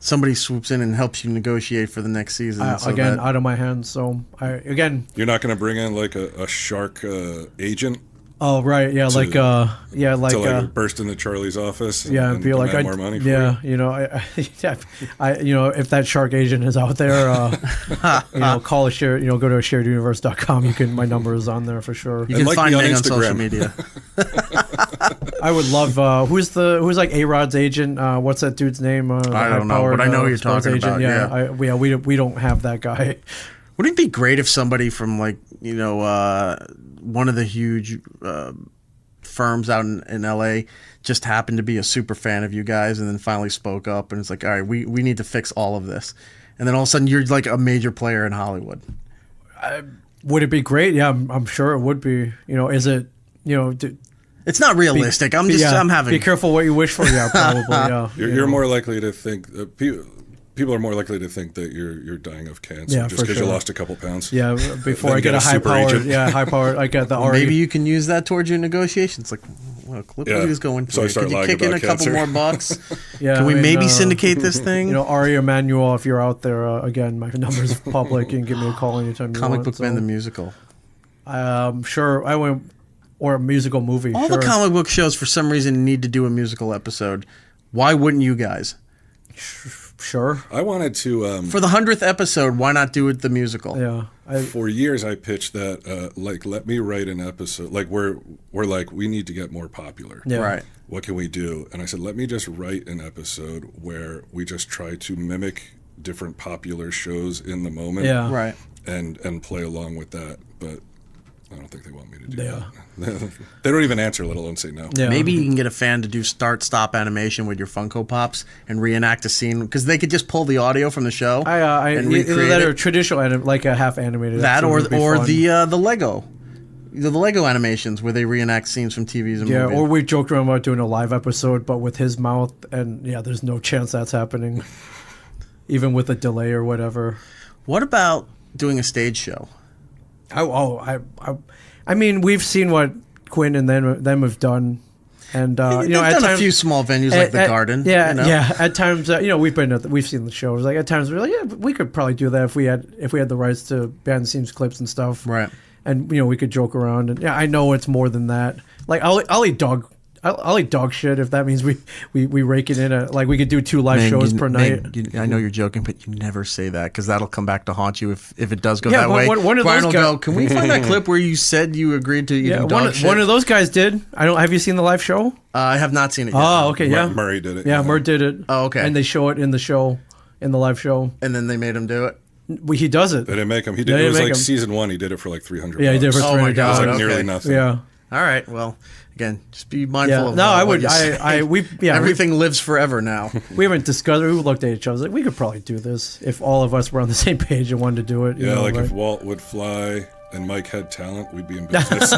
Speaker 6: somebody swoops in and helps you negotiate for the next season. so
Speaker 5: Again,
Speaker 6: that-
Speaker 5: out of my hands. So
Speaker 7: You're not going to bring in like a shark agent
Speaker 5: Oh right, yeah, like
Speaker 7: to burst into Charlie's office.
Speaker 5: yeah,
Speaker 7: and
Speaker 5: be like,
Speaker 7: demand more money. For
Speaker 5: yeah,
Speaker 7: you.
Speaker 5: you know, you know, if that shark agent is out there, you know, call a share, you know, go to shareduniverse.com. You can, my number is on there for sure.
Speaker 6: You can
Speaker 7: like
Speaker 6: find
Speaker 7: me on
Speaker 6: Ming on social
Speaker 7: Instagram.
Speaker 6: media.
Speaker 5: I would love who's like A-Rod's agent? What's that dude's name?
Speaker 6: I don't know, but I know who you're
Speaker 5: sports
Speaker 6: talking about, yeah.
Speaker 5: We don't have that guy.
Speaker 6: Wouldn't it be great if somebody from like one of the huge firms out in LA just happened to be a super fan of you guys and then finally spoke up and it's like, all right, we need to fix all of this, and then all of a sudden you're like a major player in Hollywood.
Speaker 5: Would it be great? Yeah, I'm sure it would be. You know, is it? You know,
Speaker 6: It's not realistic. I'm having.
Speaker 5: Be careful what you wish for. Yeah, probably. Yeah,
Speaker 7: You're more likely to think people are more likely to think that you're dying of cancer
Speaker 5: Yeah,
Speaker 7: just
Speaker 5: for
Speaker 7: because
Speaker 5: sure.
Speaker 7: you lost a couple pounds.
Speaker 5: Yeah, before
Speaker 7: Then
Speaker 5: I get
Speaker 7: get
Speaker 5: a
Speaker 7: a super
Speaker 5: high-powered,
Speaker 7: agent.
Speaker 5: I get the RE.
Speaker 6: Maybe you can use that towards your negotiations. Like, look what
Speaker 7: Yeah.
Speaker 6: he was going
Speaker 7: So I
Speaker 6: through.
Speaker 7: start
Speaker 6: Can you
Speaker 7: lying
Speaker 6: kick in a
Speaker 7: about
Speaker 6: couple
Speaker 7: cancer.
Speaker 6: more bucks?
Speaker 5: Yeah,
Speaker 6: Can we
Speaker 5: I mean,
Speaker 6: maybe syndicate this thing?
Speaker 5: You know, Ari Emanuel, if you're out there, again, my number's public. You can give me a call anytime you
Speaker 6: Comic
Speaker 5: want.
Speaker 6: Book Man the musical.
Speaker 5: Sure, I went, or a musical movie.
Speaker 6: All
Speaker 5: sure.
Speaker 6: the comic book shows, for some reason, need to do a musical episode. Why wouldn't you guys?
Speaker 5: Sure.
Speaker 7: I wanted to
Speaker 6: For the 100th episode, why not do it the musical?
Speaker 5: Yeah.
Speaker 7: for years I pitched that like let me write an episode like we're like we need to get more popular.
Speaker 5: Yeah.
Speaker 6: Right.
Speaker 7: What can we do? And I said let me just write an episode where we just try to mimic different popular shows in the moment.
Speaker 5: Yeah.
Speaker 6: Right.
Speaker 7: And play along with that, but I don't think they want me to do
Speaker 5: Yeah.
Speaker 7: that. They don't even answer, let alone say no.
Speaker 5: Yeah.
Speaker 6: Maybe you can get a fan to do start-stop animation with your Funko Pops and reenact a scene, because they could just pull the audio from the show and
Speaker 5: either
Speaker 6: recreate
Speaker 5: that or
Speaker 6: it.
Speaker 5: traditional, like a half animated.
Speaker 6: That
Speaker 5: episode would be
Speaker 6: or
Speaker 5: fun.
Speaker 6: the Lego. The Lego animations where they reenact scenes from TVs and
Speaker 5: Yeah,
Speaker 6: movies.
Speaker 5: or we joked around about doing a live episode, but with his mouth, and yeah, there's no chance that's happening, even with a delay or whatever.
Speaker 6: What about doing a stage show?
Speaker 5: I mean, we've seen what Quinn and them have done, and
Speaker 6: They've
Speaker 5: you know, at
Speaker 6: done
Speaker 5: times,
Speaker 6: a few small venues like the Garden.
Speaker 5: Yeah,
Speaker 6: you know?
Speaker 5: yeah. At times, you know, we've seen the shows. Like at times, we're like, yeah, we could probably do that if we had the rights to behind the scenes clips and stuff.
Speaker 6: Right.
Speaker 5: And you know, we could joke around, and yeah, I know it's more than that. Like I'll eat dog I'll eat dog shit if that means we rake it in. Like we could do 2 live shows per night.
Speaker 6: I know you're joking, but you never say that because that'll come back to haunt you if it does go that way.
Speaker 5: One of
Speaker 6: Brian
Speaker 5: those
Speaker 6: will
Speaker 5: guys,
Speaker 6: go, can we find that clip where you said you agreed to eating dog shit?
Speaker 5: One of those guys did. Have you seen the live show?
Speaker 6: I have not seen it yet.
Speaker 5: Oh, okay, yeah.
Speaker 7: Murray did it.
Speaker 5: Yeah, Murray did it.
Speaker 6: Oh, okay.
Speaker 5: And they show it in the show, in the live show.
Speaker 6: And then they made him do it?
Speaker 5: He does it.
Speaker 7: They didn't make him. He did. It was like season 1. He did it for like $300.
Speaker 5: Yeah, he did it for $300.
Speaker 6: Oh my God,
Speaker 7: It was like
Speaker 6: okay.
Speaker 7: nearly nothing.
Speaker 5: Yeah.
Speaker 6: All right. Well, again, just be mindful of
Speaker 5: No, I would.
Speaker 6: what you say. Everything lives forever now.
Speaker 5: We haven't discussed it. We looked at each other. Like, we could probably do this if all of us were on the same page and wanted to do it.
Speaker 7: Yeah, like if Walt would fly and Mike had talent, we'd be in business.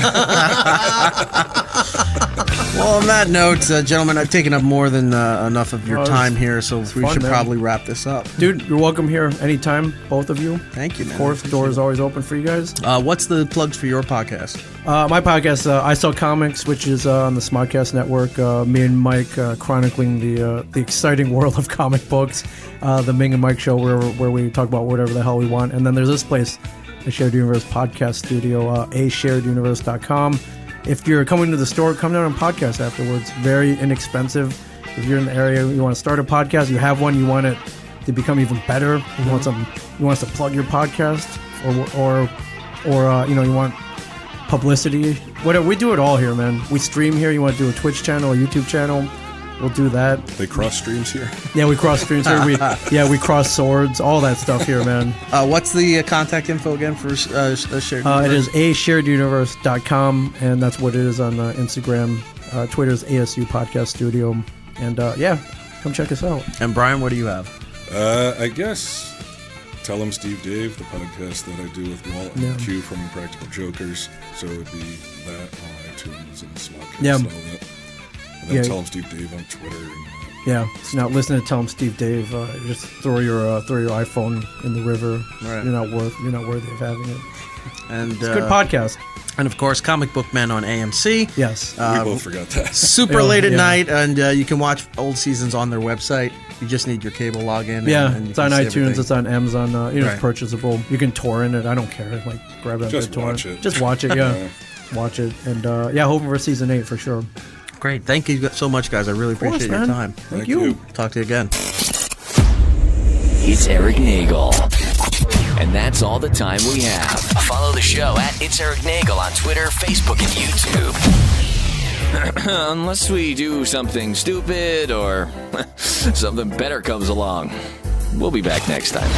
Speaker 6: Well, on that note, gentlemen, I've taken up more than enough of your time here, so we should probably wrap this up.
Speaker 5: Dude, you're welcome here anytime, both of you.
Speaker 6: Thank you, man.
Speaker 5: Of course, the door is always open for you guys.
Speaker 6: What's the plugs for your podcast?
Speaker 5: My podcast, I Sell Comics, which is on the Smodcast Network. Me and Mike chronicling the exciting world of comic books. The Ming and Mike Show, where we talk about whatever the hell we want. And then there's this place, the Shared Universe Podcast Studio, ashareduniverse.com. If you're coming to the store, come down and podcast afterwards. Very inexpensive. If you're in the area, you want to start a podcast, you have one, you want it to become even better. You want us to plug your podcast, or you want publicity. Whatever, we do it all here, man. We stream here. You want to do a Twitch channel, a YouTube channel, we'll do that.
Speaker 7: They cross streams here.
Speaker 5: Yeah, we cross streams here. We cross swords, all that stuff here, man.
Speaker 6: What's the contact info again for Shared Universe?
Speaker 5: It is ashareduniverse.com, and that's what it is on Instagram. Twitter's ASU Podcast Studio, and come check us out.
Speaker 6: And Brian, what do you have?
Speaker 7: I guess Tell 'em Steve Dave, the podcast that I do with Walt and Q from Impractical Jokers. So it would be that on iTunes and Smodcast and all that. And then Tell 'em Steve Dave on Twitter.
Speaker 5: Yeah, so now listen to Tell 'em Steve Dave. Just throw your iPhone in the river.
Speaker 6: Right.
Speaker 5: You're not worthy of having it.
Speaker 6: And
Speaker 5: it's a good podcast.
Speaker 6: And of course, Comic Book Men on AMC.
Speaker 5: Yes,
Speaker 7: we both forgot that.
Speaker 6: Super late at night, and you can watch old seasons on their website. You just need your cable login.
Speaker 5: Yeah,
Speaker 6: and
Speaker 5: it's on iTunes.
Speaker 6: everything.
Speaker 5: It's on Amazon. It's purchasable. You can torrent it. I don't care. Like grab it.
Speaker 7: Just
Speaker 5: torrent.
Speaker 7: watch it.
Speaker 5: Just watch it. Yeah, watch it. And hoping for season 8 for sure.
Speaker 6: Great. Thank you so much, guys. I really appreciate your time.
Speaker 5: Thank you.
Speaker 6: Talk to you again.
Speaker 1: It's Erik Nagel. And that's all the time we have. Follow the show at It's Erik Nagel on Twitter, Facebook, and YouTube. Unless we do something stupid or something better comes along. We'll be back next time.